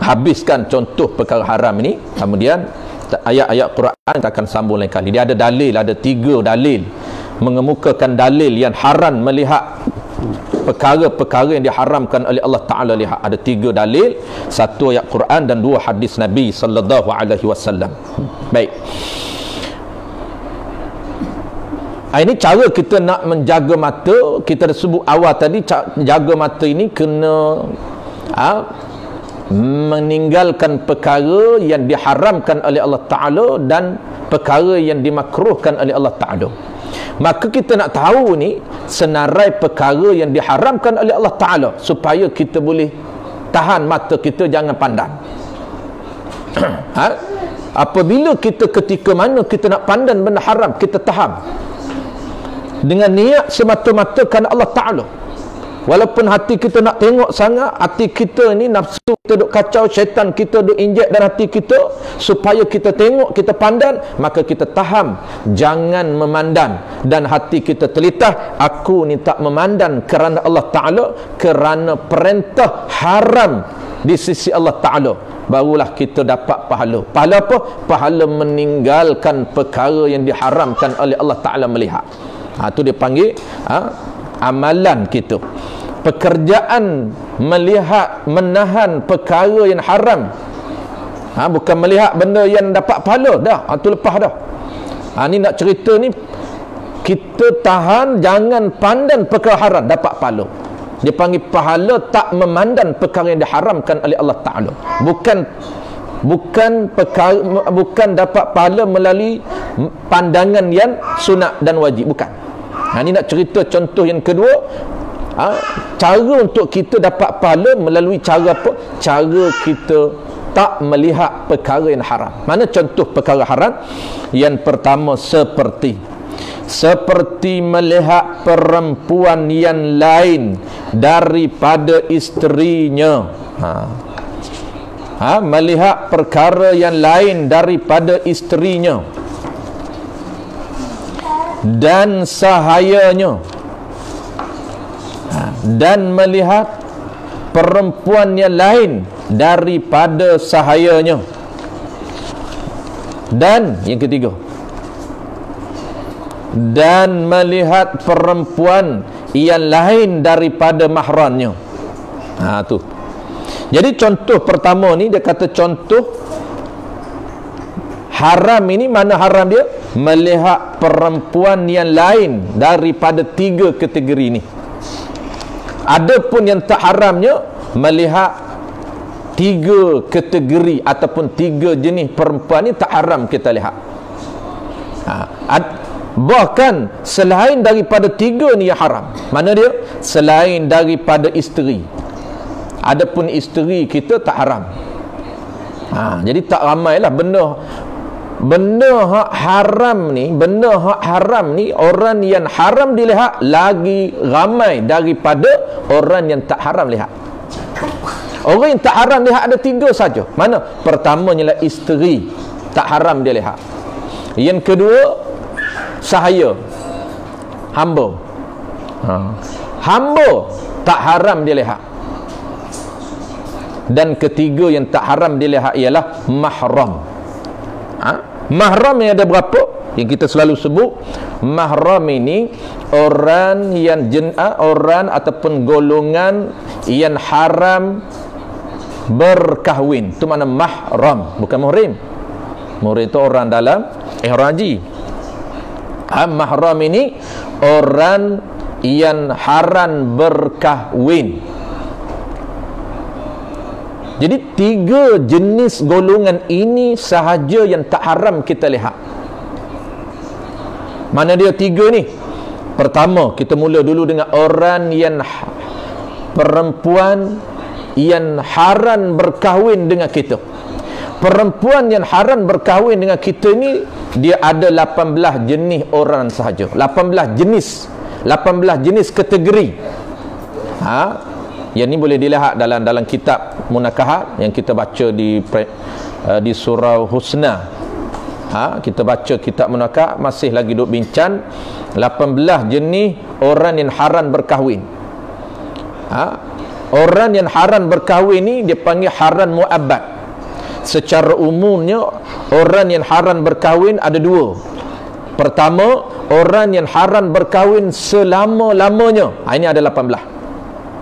habiskan contoh perkara haram ini, kemudian ayat-ayat Quran kita akan sambung lain kali. Dia ada dalil, ada 3 dalil mengemukakan dalil yang haram melihat perkara-perkara yang diharamkan oleh Allah Ta'ala lihat. Ada 3 dalil, 1 ayat Quran dan 2 hadis Nabi sallallahu alaihi wasallam. Baik, ini cara kita nak menjaga mata. Kita dah sebut awal tadi, jaga mata ini kena meninggalkan perkara yang diharamkan oleh Allah Ta'ala dan perkara yang dimakruhkan oleh Allah Ta'ala. Maka kita nak tahu ni senarai perkara yang diharamkan oleh Allah Ta'ala supaya kita boleh tahan mata kita jangan pandang. Apabila kita ketika mana kita nak pandang benda haram, kita tahan dengan niat semata-mata kerana Allah Ta'ala. Walaupun hati kita nak tengok sangat, hati kita ni nafsu kita duk kacau, syaitan kita duk injek dalam hati kita supaya kita tengok, kita pandang, maka kita tahan jangan memandang, dan hati kita telitah, aku ni tak memandang kerana Allah Ta'ala, kerana perintah haram di sisi Allah Ta'ala, barulah kita dapat pahala. Pahala apa? Pahala meninggalkan perkara yang diharamkan oleh Allah Ta'ala melihat. Itu dia panggil amalan kita. Pekerjaan melihat, menahan perkara yang haram, bukan melihat benda yang dapat pahala dah, itu lepas dah. Ni nak cerita ni, kita tahan jangan pandang perkara haram, dapat pahala. Dia panggil pahala tak memandang perkara yang diharamkan oleh Allah Ta'ala. Bukan dapat pahala melalui pandangan yang sunat dan wajib, bukan. Ini nak cerita contoh yang kedua. Cara untuk kita dapat pahala melalui cara apa? Cara kita tak melihat perkara yang haram. Mana contoh perkara haram? Yang pertama, seperti melihat perempuan yang lain daripada isterinya. Melihat perkara yang lain daripada isterinya dan sahayanya, dan melihat perempuan yang lain daripada sahayanya. Dan yang ketiga, dan melihat perempuan yang lain daripada mahramnya. Tu. Jadi contoh pertama ni dia kata contoh haram ini, mana haram dia? Melihat perempuan yang lain daripada 3 kategori ini. Adapun yang tak haramnya, melihat 3 kategori ataupun 3 jenis perempuan ni tak haram kita lihat. Bahkan selain daripada 3 ni yang haram. Mana dia? Selain daripada isteri. Adapun isteri kita tak haram. Jadi tak ramailah benda hak haram ni, orang yang haram dilihat lagi ramai daripada orang yang tak haram lihat. Orang yang tak haram lihat ada 3 saja. Mana? Pertamanya lah isteri, tak haram dia lihat. Yang kedua, sahaya, hamba. Hamba tak haram dia lihat. Dan ketiga yang tak haram dilihat ialah mahram. Mahram yang ada berapa? Yang kita selalu sebut, mahram ini orang yang orang ataupun golongan yang haram berkahwin. Itu mana mahram, bukan muhrim. Muhrim itu orang dalam ihram haji. Mahram ini orang yang haram berkahwin. Jadi 3 jenis golongan ini sahaja yang tak haram kita lihat. Mana dia 3 ni? Pertama, kita mula dulu dengan orang yang perempuan yang haram berkahwin dengan kita. Perempuan yang haram berkahwin dengan kita ni, dia ada 18 jenis orang sahaja. 18 jenis kategori. Yang ni boleh dilihat dalam kitab Munakahat yang kita baca di surah Husna. Kita baca kitab Munakahat, masih lagi duk bincang 18 jenis orang yang haram berkahwin. Orang yang haram berkahwin ni dia panggil haram mu'abbad. Secara umumnya orang yang haram berkahwin ada 2. Pertama, orang yang haram berkahwin selama-lamanya. Ini ada 18.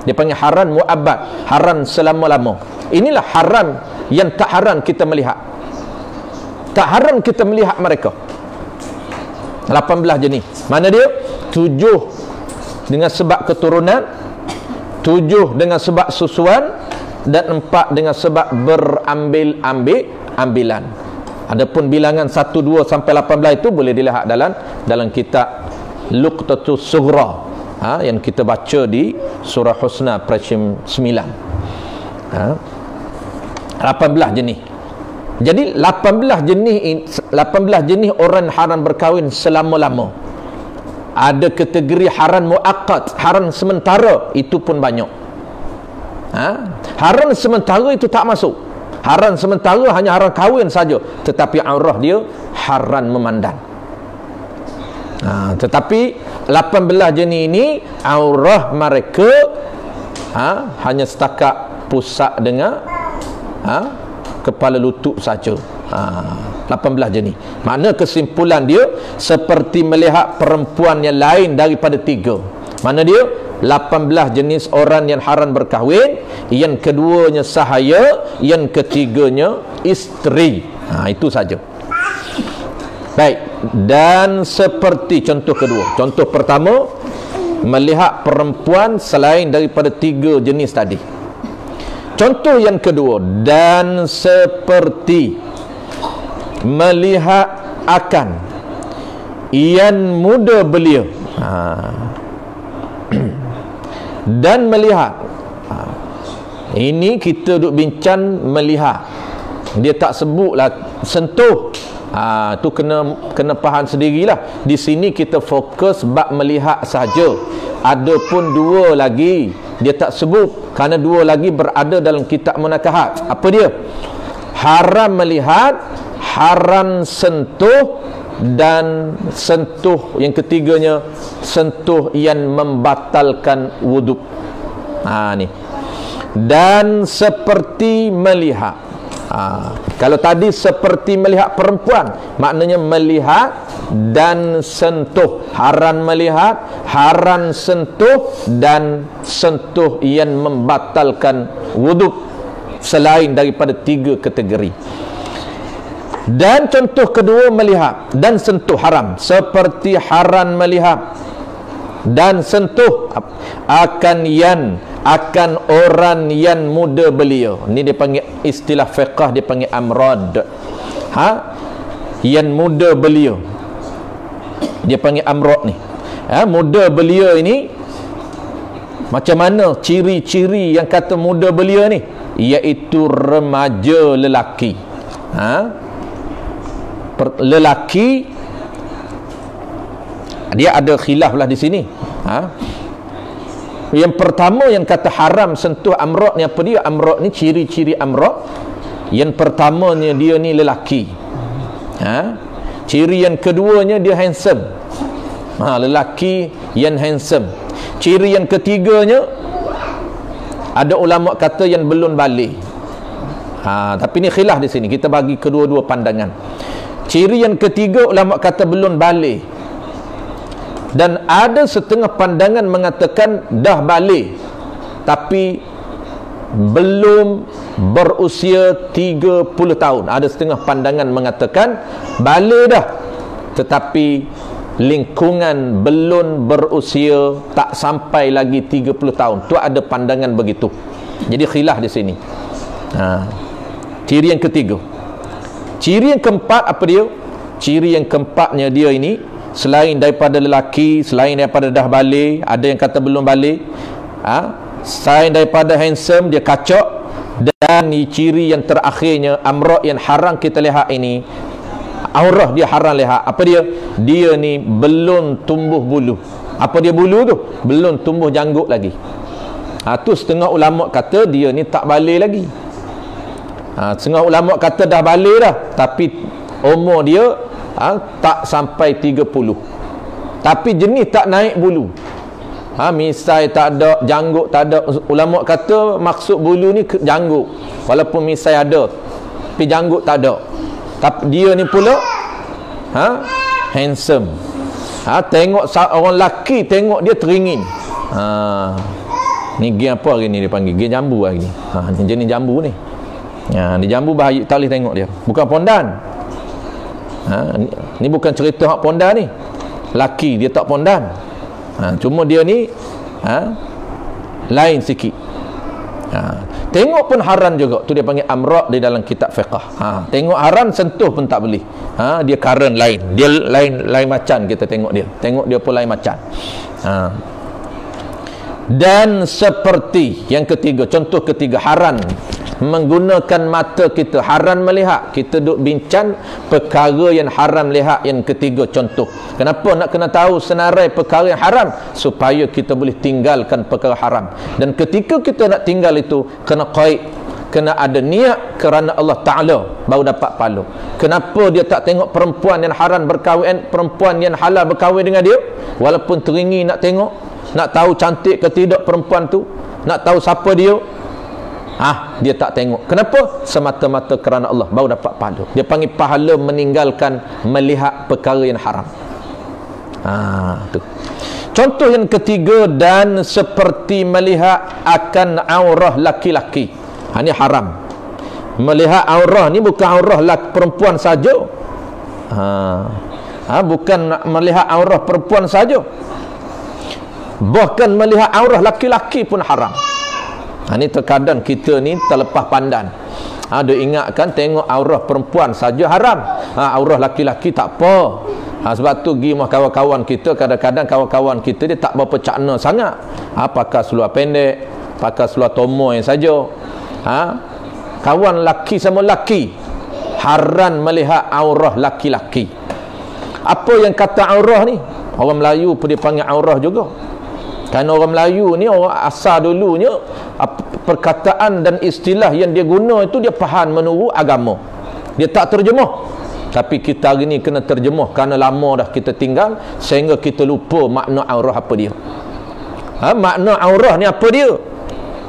Dia panggil haram mu'abbad, haram selama-lama. Inilah haram yang tak haram kita melihat. Tak haram kita melihat mereka. 18 jenis. Mana dia? 7 dengan sebab keturunan, 7 dengan sebab susuan, dan 4 dengan sebab berambil-ambilan. Adapun bilangan 1, 2 sampai 18 itu boleh dilihat dalam kitab Luqtatus Sughra, yang kita baca di surah Husna Prashim 9. 18 jenis. Jadi 18 jenis orang haram berkahwin selama-lama. Ada kategori haram muaqqat, haram sementara, itu pun banyak. Haram sementara itu tak masuk. Haram sementara hanya haram kahwin saja, tetapi aurah dia haram memandang. Tetapi 18 jenis ini aurah mereka hanya setakat pusat dengan kepala lutut saja. 18 jenis. Makna kesimpulan dia seperti melihat perempuan yang lain daripada 3. Mana dia? 18 jenis orang yang haram berkahwin, yang keduanya sahaya, yang ketiganya isteri. Itu saja. Baik, dan seperti contoh kedua. Contoh pertama, melihat perempuan selain daripada 3 jenis tadi. Contoh yang kedua, dan seperti melihat akan yang muda belia. Dan melihat, ini kita duk bincang melihat, dia tak sebutlah sentuh. Tu kena faham sendirilah. Di sini kita fokus bab melihat saja. Adapun 2 lagi dia tak sebut, kerana 2 lagi berada dalam kitab Munakahat. Apa dia? Haram melihat, haram sentuh, dan sentuh yang ketiganya sentuh yang membatalkan wuduk. Ni. Dan seperti melihat. Kalau tadi seperti melihat perempuan, maknanya melihat dan sentuh. Haram melihat, haram sentuh, dan sentuh yang membatalkan wuduk selain daripada 3 kategori. Dan contoh kedua, melihat dan sentuh haram. Seperti haram melihat dan sentuh akan orang yang muda belia. Ini dia panggil, istilah fiqh dia panggil amrad. Yang muda belia, dia panggil amrad ni. Muda belia ini macam mana ciri-ciri yang kata muda belia ni? Iaitu remaja lelaki. Lelaki dia ada khilaf lah di sini. Yang pertama yang kata haram sentuh amrad ni apa dia? Amrad ni ciri-ciri amrad. Yang pertamanya dia ni lelaki. Ciri yang keduanya dia handsome. Lelaki yang handsome. Ciri yang ketiganya, ada ulama kata yang belum balik. Tapi ni khilaf di sini. Kita bagi kedua-dua pandangan. Ciri yang ketiga ulama kata belum balik. Dan ada setengah pandangan mengatakan dah balik tapi belum berusia 30 tahun. Ada setengah pandangan mengatakan balik dah tetapi lingkungan belum berusia, tak sampai lagi 30 tahun. Tu ada pandangan begitu. Jadi khilaf di sini. Ciri yang ketiga. Ciri yang keempat apa dia? Ciri yang keempatnya dia ini, selain daripada lelaki, selain daripada dah balik, ada yang kata belum balik, selain daripada handsome, dia kacak, dan ciri yang terakhirnya amrad yang haram kita lihat ini, aurah dia haram lihat. Apa dia? Dia ni belum tumbuh bulu. Apa dia bulu tu? Belum tumbuh janggut lagi. Tu setengah ulama kata dia ni tak balik lagi. Setengah ulama kata dah balik dah tapi umur dia tak sampai 30. Tapi jenis tak naik bulu. Misai tak ada, janggut tak ada. Ulama kata maksud bulu ni janggut. Walaupun misai ada tapi janggut tak ada. Tapi dia ni pula handsome. Tengok orang lelaki, tengok dia teringin. Ni geng apa hari ni dia panggil? Geng jambu hari ni. Jenis jambu ni. Ni jambu bahaya, tak boleh tengok dia. Bukan pondan. Ni bukan cerita hak pondan ni. Laki dia tak pondan. Cuma dia ni lain sikit. Tengok pun haram juga. Tu dia panggil amrad di dalam kitab fiqh. Tengok haram, sentuh pun tak boleh. Dia karen lain. Dia lain macam kita tengok dia. Tengok dia pun lain macam. Dan seperti yang ketiga, contoh ketiga, haram menggunakan mata kita. Haram melihat. Kita duk bincang perkara yang haram lihat yang ketiga contoh. Kenapa nak kena tahu senarai perkara yang haram? Supaya kita boleh tinggalkan perkara haram. Dan ketika kita nak tinggal itu, kena qaid, kena ada niat kerana Allah Ta'ala, baru dapat pahala. Kenapa dia tak tengok perempuan yang haram berkahwin, perempuan yang halal berkahwin dengan dia? Walaupun teringin nak tengok, nak tahu cantik ke tidak perempuan tu, nak tahu siapa dia, dia tak tengok. Kenapa? Semata-mata kerana Allah, baru dapat pahala. Dia panggil pahala meninggalkan melihat perkara yang haram. Tu. Contoh yang ketiga, dan seperti melihat akan aurah laki-laki. Ini haram. Melihat aurah ni bukan aurah perempuan saja. Bukan melihat aurah perempuan saja. Bahkan melihat aurah laki-laki pun haram. Ini terkadang kita ni terlepas pandan. Dia ingatkan tengok aurah perempuan saja haram. Aurah laki-laki tak apa. Sebab tu pergi rumah kawan-kawan kita, kadang-kadang kawan-kawan kita dia tak berapa cakna sangat. Pakai seluar pendek, pakai seluar tomoy saja. Kawan laki sama laki, haram melihat aurah laki-laki. Apa yang kata aurah ni? Orang Melayu pun dia panggil aurah juga. Kerana orang Melayu ni, orang asal dulunya, perkataan dan istilah yang dia guna itu dia faham menurut agama. Dia tak terjemah. Tapi kita hari ni kena terjemah kerana lama dah kita tinggal sehingga kita lupa makna aurah apa dia. Makna aurah ni apa dia?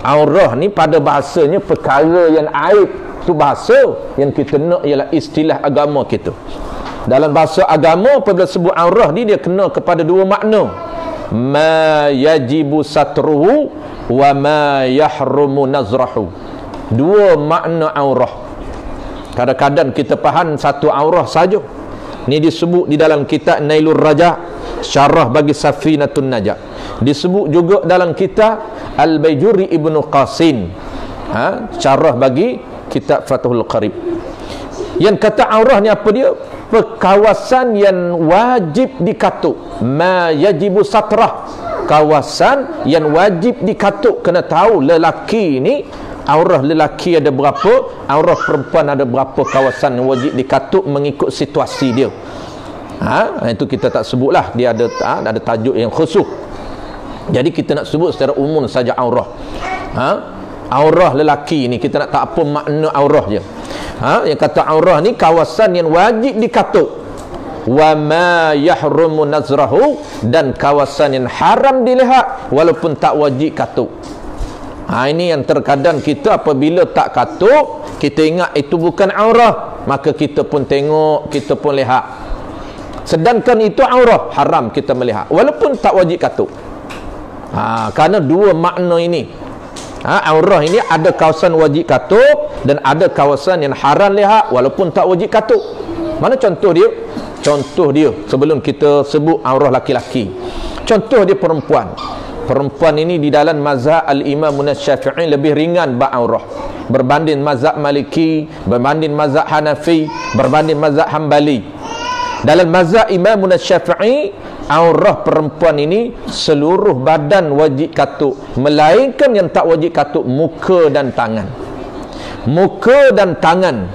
Aurah ni pada bahasanya perkara yang aib. Tu bahasa yang kita nak ialah istilah agama kita. Dalam bahasa agama apabila sebut aurah ni dia kena kepada dua makna. Ma yajibu satruhu wa ma yahrumu nazrahu. Dua makna aurah. Kadang-kadang kita faham satu aurah saja. Ni disebut di dalam kitab Nailur Raja, syarah bagi Safinatun Najah. Disebut juga dalam kitab Al-Baijuri Ibnu Qasin, syarah bagi kitab Fathul Qarib. Yang kata aurah ni apa dia? Kawasan yang wajib dikatuk. Ma yajibu satrah. Kawasan yang wajib dikatuk. Kena tahu lelaki ni, aurah lelaki ada berapa, aurah perempuan ada berapa kawasan yang wajib dikatuk mengikut situasi dia. Itu kita tak sebutlah, dia ada tajuk yang khusus. Jadi kita nak sebut secara umum saja aurah. Aurah lelaki ni kita nak tak apa makna aurah je. Yang kata aurah ni kawasan yang wajib dikatuk. Wa ma yahrumu nazrahu, dan kawasan yang haram dilihat walaupun tak wajib katuk. Ini yang terkadang kita apabila tak katuk, kita ingat itu bukan aurah, maka kita pun tengok, kita pun lihat. Sedangkan itu aurah, haram kita melihat walaupun tak wajib katuk. Kerana dua makna ini. Aurah ini ada kawasan wajib katuk dan ada kawasan yang haram lihat walaupun tak wajib katuk. Mana contoh dia? Contoh dia sebelum kita sebut aurah laki-laki. Contoh dia perempuan. Perempuan ini di dalam mazhab al-Imam Syafi'i lebih ringan bab aurah berbanding mazhab Maliki, berbanding mazhab Hanafi, berbanding mazhab Hambali. Dalam mazhab Imam Syafi'i, aurah perempuan ini seluruh badan wajib katuk, melainkan yang tak wajib katuk muka dan tangan. Muka dan tangan.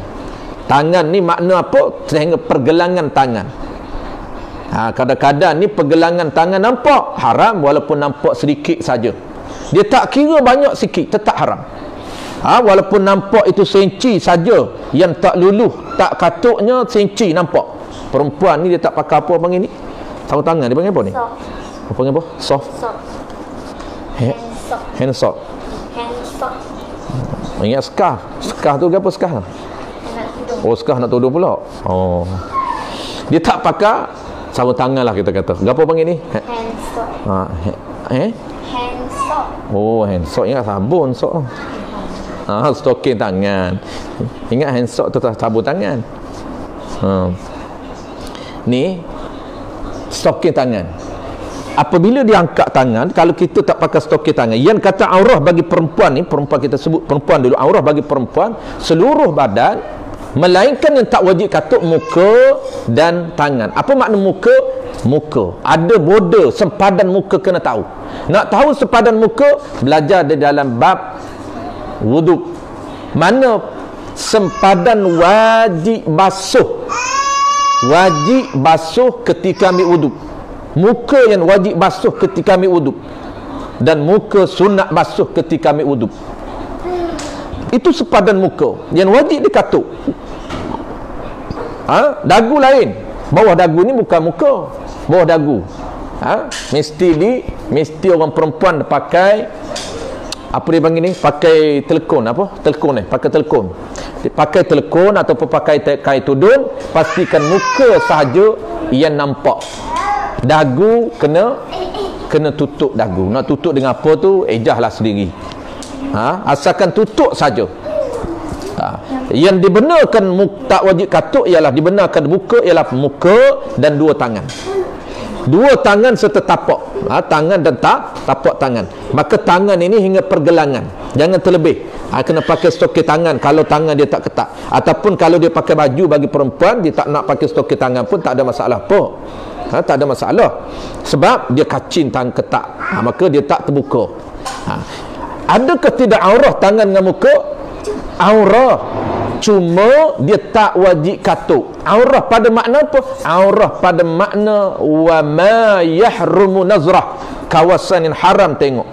Tangan ni makna apa? Sehingga pergelangan tangan. Kadang-kadang ni pergelangan tangan nampak haram walaupun nampak sedikit saja. Dia tak kira banyak sikit, tetap haram. Walaupun nampak itu senci saja, yang tak luluh, tak katuknya senci nampak. Perempuan ni dia tak pakai apa panggil ni? Sarung tangan dia panggil apa ni? Soft. Apa panggil apa? Soft. Hand sock. Ingat scarf. Scarf tu apa scarf? Oh, scarf nak tudung pula. Oh. Dia tak pakai sarung tangan lah kita kata. Apa panggil ni? Hand sock. Hand sock. Oh, hand sock. Ingat sabun sock. Stoking tangan. Ingat hand sock tu sabun tangan. Ni stoking tangan. Apabila dia angkat tangan, kalau kita tak pakai stoking tangan, yang kata aurah bagi perempuan ni, perempuan kita sebut perempuan dulu, aurah bagi perempuan seluruh badan, melainkan yang tak wajib katuk muka dan tangan. Apa makna muka? Muka ada border, sempadan muka kena tahu. Nak tahu sempadan muka, belajar di dalam bab wuduk. Mana sempadan wajib basuh. Wajib basuh ketika ambil wuduk. Muka yang wajib basuh ketika ambil wuduk, dan muka sunat basuh ketika ambil wuduk. Itu sepadan muka yang wajib dikatuk. Dagu lain. Bawah dagu ni bukan muka, bawah dagu. Mesti orang perempuan pakai apa dia panggil ni? Pakai telekon. Apa? Telekon ni. Pakai telekon. Pakai telekon ataupun pakai kain tudung, pastikan muka sahaja yang nampak. Dagu kena tutup dagu. Nak tutup dengan apa tu? Ejahlah sendiri. Asalkan tutup saja. Yang dibenarkan tak wajib katuk ialah dibenarkan muka, ialah muka dan dua tangan. Dua tangan serta tapak. Tangan dan tapak tangan. Maka tangan ini hingga pergelangan. Jangan terlebih. Kena pakai stoking tangan kalau tangan dia tak ketat. Ataupun kalau dia pakai baju bagi perempuan, dia tak nak pakai stoking tangan pun tak ada masalah apa. Tak ada masalah. Sebab dia kacin tangan ketat. Maka dia tak terbuka. Adakah tidak aurah tangan dengan muka? Aurah. Cuma dia tak wajib katuk. Aurah pada makna apa? Aurah pada makna wa ma yahrumu nazrah. Kawasan yang haram tengok.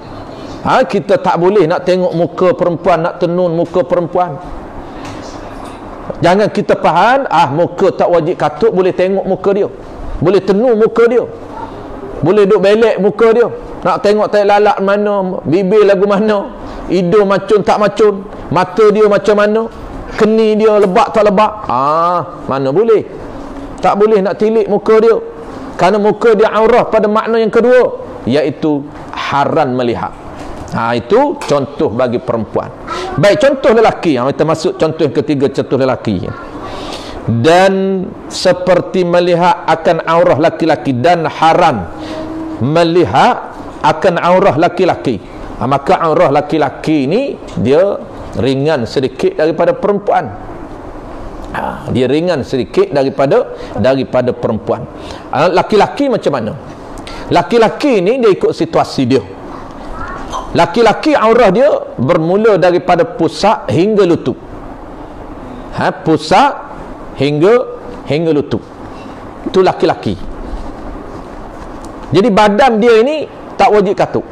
Kita tak boleh nak tengok muka perempuan, nak tenun muka perempuan. Jangan kita faham, muka tak wajib katuk, boleh tengok muka dia, boleh tenun muka dia, boleh duduk belek muka dia, nak tengok tai lalat mana, bibir lagu mana, hidung macun tak macun, mata dia macam mana, keni dia lebak tak lebak. Mana boleh. Tak boleh nak tilik muka dia, kerana muka dia aurah pada makna yang kedua, iaitu haram melihat. Itu contoh bagi perempuan. Baik, contoh lelaki, kita masuk contoh yang ketiga, contoh lelaki. Dan seperti melihat akan aurah laki-laki, dan haram melihat akan aurah laki-laki. Maka aurah laki-laki ni dia ringan sedikit daripada perempuan. Dia ringan sedikit daripada perempuan. Laki-laki macam mana? Laki-laki ni dia ikut situasi dia. Laki-laki aurah dia bermula daripada pusat hingga lutut. Pusat hingga lutut. Itu laki-laki. Jadi badan dia ini tak wajib katuk.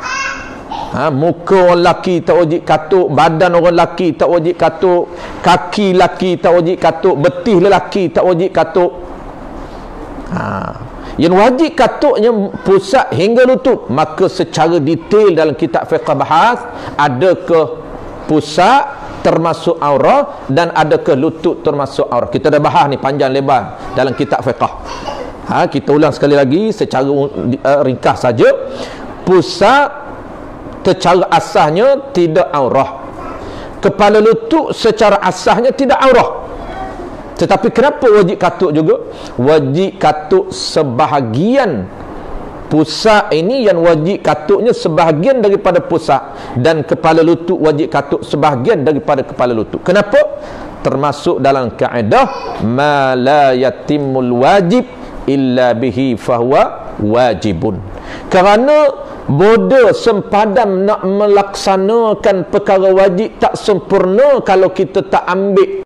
Muka orang lelaki tak wajib katuk, badan orang lelaki tak wajib katuk, kaki lelaki tak wajib katuk, betih lelaki tak wajib katuk. Yang wajib katuknya pusat hingga lutut. Maka secara detail dalam kitab fiqh bahas, adakah pusat termasuk aurah dan adakah lutut termasuk aurah. Kita dah bahas ni panjang lebar dalam kitab fiqh. Kita ulang sekali lagi secara ringkas saja. Pusat secara asasnya tidak aurah. Kepala lutut secara asasnya tidak aurah. Tetapi kenapa wajib katuk juga? Wajib katuk sebahagian pusat ini, yang wajib katuknya sebahagian daripada pusat, dan kepala lutut wajib katuk sebahagian daripada kepala lutut. Kenapa? Termasuk dalam kaedah ma la yatimul wajib illa bihi fahuwa wajibun. Kerana bodoh sempadan nak melaksanakan perkara wajib tak sempurna kalau kita tak ambil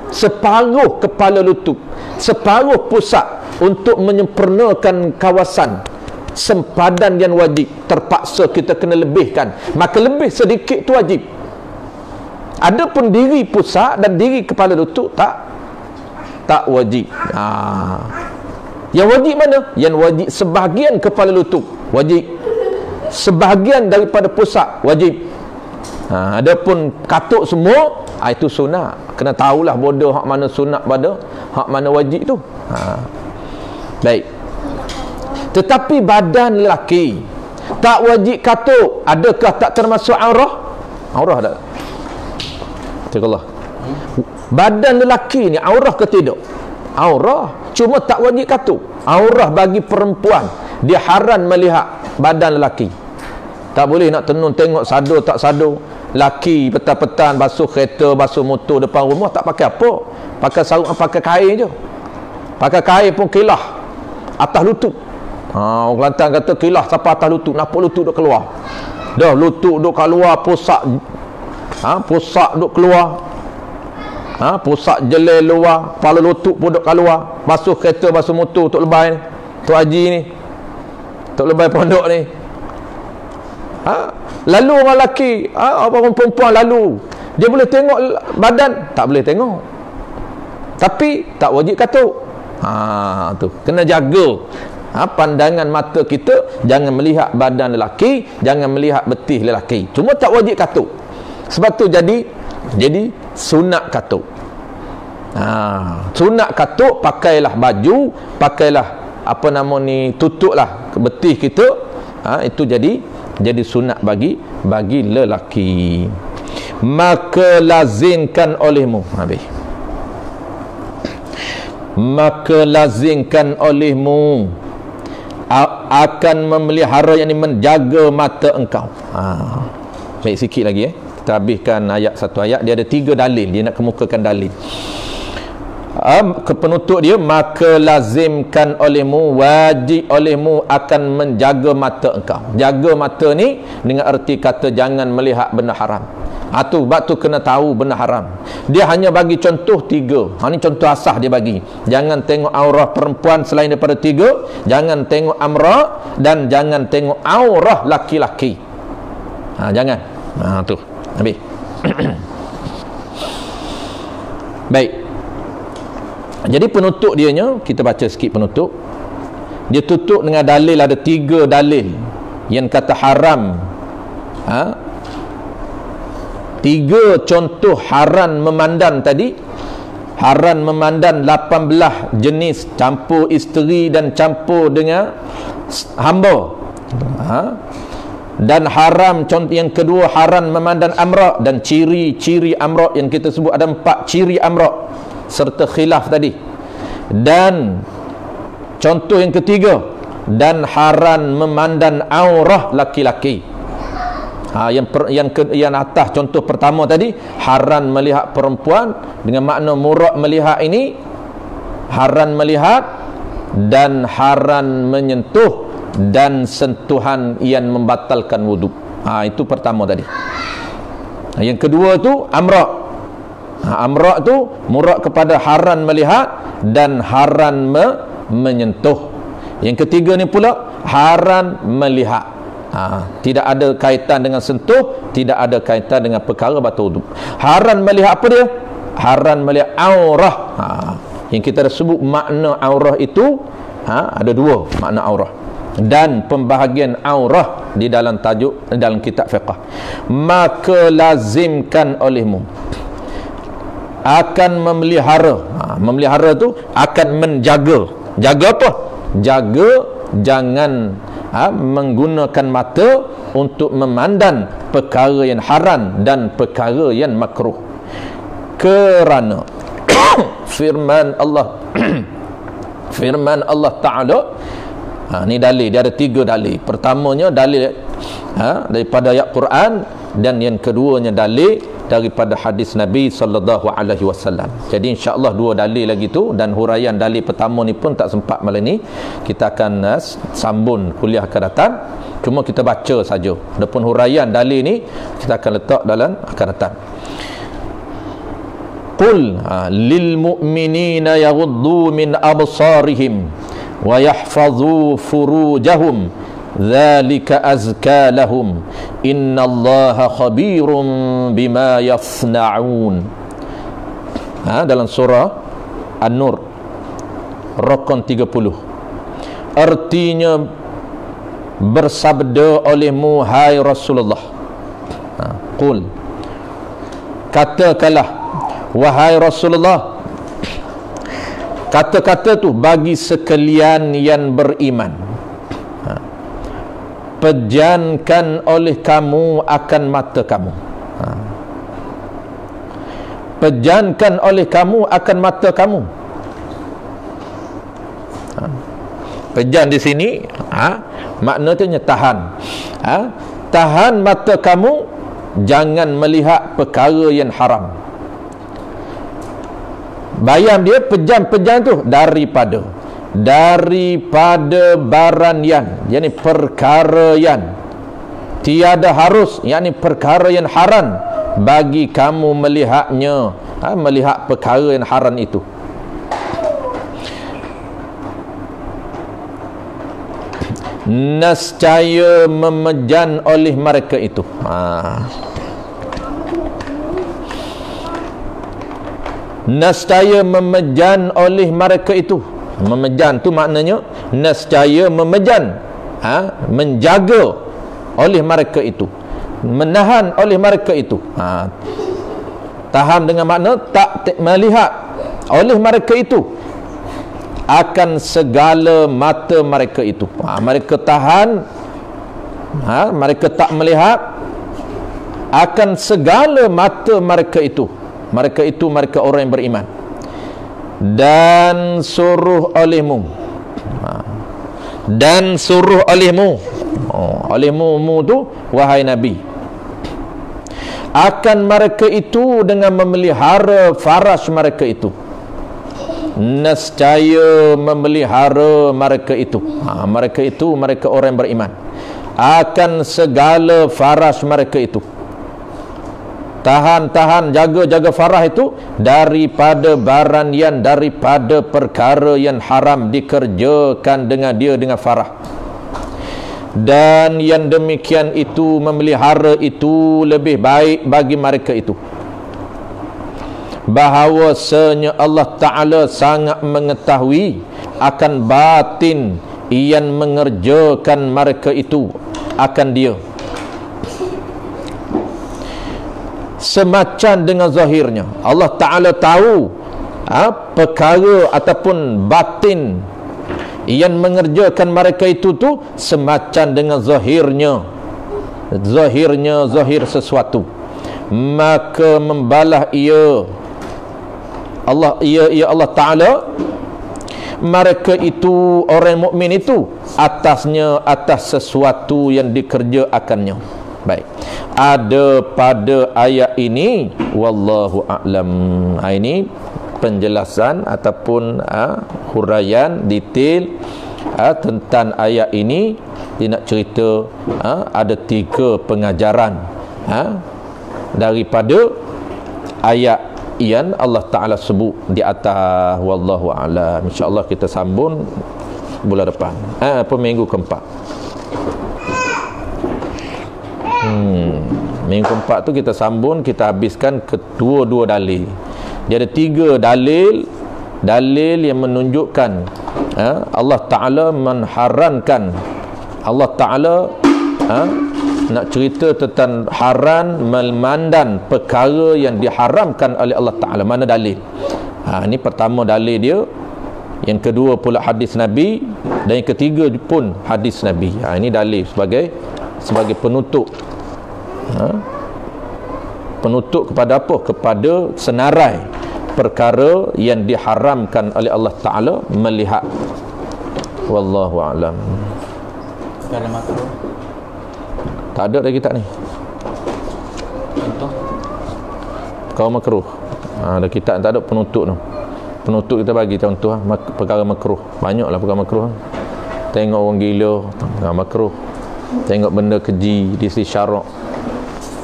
separuh kepala lutut, separuh pusat untuk menyempurnakan kawasan sempadan yang wajib. Terpaksa kita kena lebihkan, maka lebih sedikit tu wajib. Adapun diri pusat dan diri kepala lutut tak wajib. Yang wajib mana? Yang wajib sebahagian kepala lutut wajib, sebahagian daripada pusat wajib. Adapun katuk semua, itu sunat. Kena tahulah bodoh hak mana sunat pada hak mana wajib tu. Baik. Tetapi badan lelaki tak wajib katuk, adakah tak termasuk aurah? Aurah tak? Allah. Badan lelaki ni aurah ke tidak? Aurah, cuma tak wajib katuk. Aurah bagi perempuan, dia haram melihat badan lelaki. Tak boleh nak tenung tengok sado tak sado. Laki petang-petang basuh kereta, basuh motor depan rumah tak pakai apa? Pakai sarung, pakai kain je. Pakai kain pun kilah atas lutut. Orang Kelantan kata kilah sampai atas lutut, nampak lutut duk keluar. Dah lutut duk keluar, pusat pusat duk keluar. Pusat jelai luar, kepala lutut pun duk keluar. Basuh kereta, basuh motor Tok Lebay ni, Tok Haji ni, Tok Lebay pondok ni. Lalu orang lelaki, orang perempuan lalu, dia boleh tengok badan? Tak boleh tengok. Tapi tak wajib katuk. Tu kena jaga. Pandangan mata kita jangan melihat badan lelaki, jangan melihat betih lelaki. Cuma tak wajib katuk. Sebab tu jadi sunat katuk. Sunat katuk, pakailah baju, pakailah tutuplah betih kita. Itu jadi sunat bagi lelaki. Maka lazimkan olehmu, maka lazimkan olehmu akan memelihara, yang menjaga mata engkau. Baik, sikit lagi kita habiskan satu ayat. Dia ada 3 dalil, dia nak kemukakan dalil. Penutup dia, maka lazimkan olehmu, wajib olehmu akan menjaga mata engkau. Jaga mata ni dengan erti kata jangan melihat benda haram. Sebab tu kena tahu benda haram. Dia hanya bagi contoh 3. Ni contoh asas dia bagi. Jangan tengok aurah perempuan selain daripada 3. Jangan tengok amra, dan jangan tengok aurah laki-laki. Jangan. Tu habis. Baik. Jadi penutup dianya, kita baca sikit penutup. Dia tutup dengan dalil, ada 3 dalil yang kata haram 3 contoh haram memandan tadi. Haram memandan 18 jenis, campur isteri dan campur dengan hamba. Dan haram contoh yang kedua, haram memandan amrak, dan ciri-ciri amrak yang kita sebut ada 4 ciri amrak serta khilaf tadi. Dan contoh yang ketiga, dan haram memandan aurah laki-laki. Yang atas contoh pertama tadi, haram melihat perempuan, dengan makna murad melihat ini, haram melihat dan haram menyentuh dan sentuhan yang membatalkan wuduk. Itu pertama tadi. Yang kedua tu amrak. Amrak tu murad kepada haram melihat dan haram menyentuh. Yang ketiga ni pula haram melihat. Tidak ada kaitan dengan sentuh, tidak ada kaitan dengan perkara batal wuduk. Haram melihat apa dia? Haram melihat aurah. Yang kita dah sebut makna aurah itu ada 2 makna aurah. Dan pembahagian aurah di dalam tajuk dalam kitab fiqh. Maka lazimkan olehmu akan memelihara. Memelihara tu akan menjaga. Jaga apa? Jaga jangan menggunakan mata untuk memandang perkara yang haram dan perkara yang makruh. Kerana firman Allah firman Allah Ta'ala, ni dalil, dia ada 3 dalil. Pertamanya dalil daripada ayat Quran, dan yang keduanya dalil daripada hadis Nabi sallallahu alaihi wasallam. Jadi insya-Allah 2 dalil lagi tu, dan huraian dalil pertama ni pun tak sempat malam ni. Kita akan sambung kuliah akan datang. Cuma kita baca saja. Adapun huraian dalil ni kita akan letak dalam akan datang. Qul lil mu'minina yaghuddu min absarihim wa yahfazu furujahum dzalika azka lahum innallaha khabirum bima yasnaun. Dalam surah An-Nur Raqam 30. Artinya, bersabda olehmu hai Rasulullah, qul, katakanlah wahai Rasulullah, kata-kata tu bagi sekalian yang beriman, pejamkan oleh kamu akan mata kamu. Pejamkan oleh kamu akan mata kamu. Pejam di sini maknanya tahan. Tahan mata kamu, jangan melihat perkara yang haram. Bayang dia pejam-pejam tu daripada barang yang, yakni perkara yang tiada harus, yakni perkara yang haram bagi kamu melihatnya, melihat perkara yang haram itu. Nescaya memejan oleh mereka itu. Nescaya memejan oleh mereka itu. Memejan tu maknanya nescaya memejan, menjaga oleh mereka itu, menahan oleh mereka itu. Tahan dengan makna tak melihat oleh mereka itu akan segala mata mereka itu. Mereka tahan, mereka tak melihat akan segala mata mereka itu. Mereka itu mereka orang yang beriman. Dan suruh olehmu, dan suruh olehmu, olehmu tu wahai Nabi, akan mereka itu dengan memelihara faras mereka itu. Nescaya memelihara mereka itu, mereka itu mereka orang yang beriman, akan segala faras mereka itu. Tahan, jaga farah itu daripada barang yang, daripada perkara yang haram dikerjakan dengan dia dengan farah. Dan yang demikian itu, memelihara itu lebih baik bagi mereka itu. Bahawasanya Allah Ta'ala sangat mengetahui akan batin yang mengerjakan mereka itu akan dia. semacam dengan zahirnya. Allah Ta'ala tahu perkara ataupun batin yang mengerjakan mereka itu tu semacam dengan zahir sesuatu, maka membalas Allah Ta'ala mereka itu, orang mukmin itu atas sesuatu yang dikerjakannya. Baik, ada pada ayat ini wallahu a'lam. Ini penjelasan ataupun huraian detail tentang ayat ini. Dia nak cerita ada 3 pengajaran daripada ayat yang Allah Ta'ala sebut di atas. Wallahu a'lam. InsyaAllah kita sambung bulan depan, minggu keempat. Minggu keempat tu kita sambung, kita habiskan kedua-dua dalil. Dia ada 3 dalil yang menunjukkan Allah Ta'ala mengharamkan. Allah Ta'ala nak cerita tentang haram memandang perkara yang diharamkan oleh Allah Ta'ala. Mana dalil? Ini pertama dalil dia, yang kedua pula hadis Nabi, dan yang ketiga pun hadis Nabi. Ini dalil sebagai penutup. Penutup kepada apa? Kepada senarai perkara yang diharamkan oleh Allah Ta'ala melihat. Wallahu a'lam. Ada makruh? Tak ada dari kitab ni. Contoh? Kau makruh. Ada kitab tak ada penutup tu. Penutup kita bagi contoh perkara makruh. Banyaklah perkara makruh. Tengok orang gila, makruh. Tengok benda keji di sisi syarak,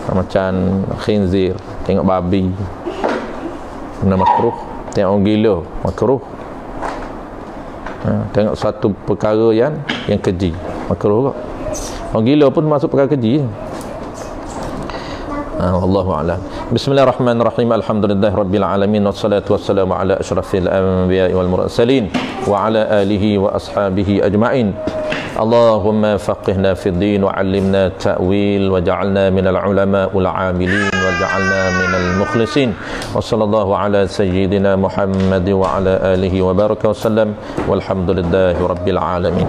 macam khinzir, tengok babi, benda makruh. Tengok orang gila, makruh. Tengok satu perkara yang keji, makruh kok. Orang gila pun masuk perkara keji. Wallahu a'lam. Bismillahirrahmanirrahim. Alhamdulillahirabbil alamin, wassalatu wassalamu ala asyrafil anbiya'i wal mursalin wa ala alihi wa ashabihi ajma'in. Allahumma faqihna fid din wa 'allimna ta'wil wa ja'alna minal ulama'il 'amilin wa ja'alna minal mukhlisin. Wa sallallahu ala sayyidina Muhammad wa ala alihi wa baraka wa sallam. Walhamdulillahi rabbil alamin.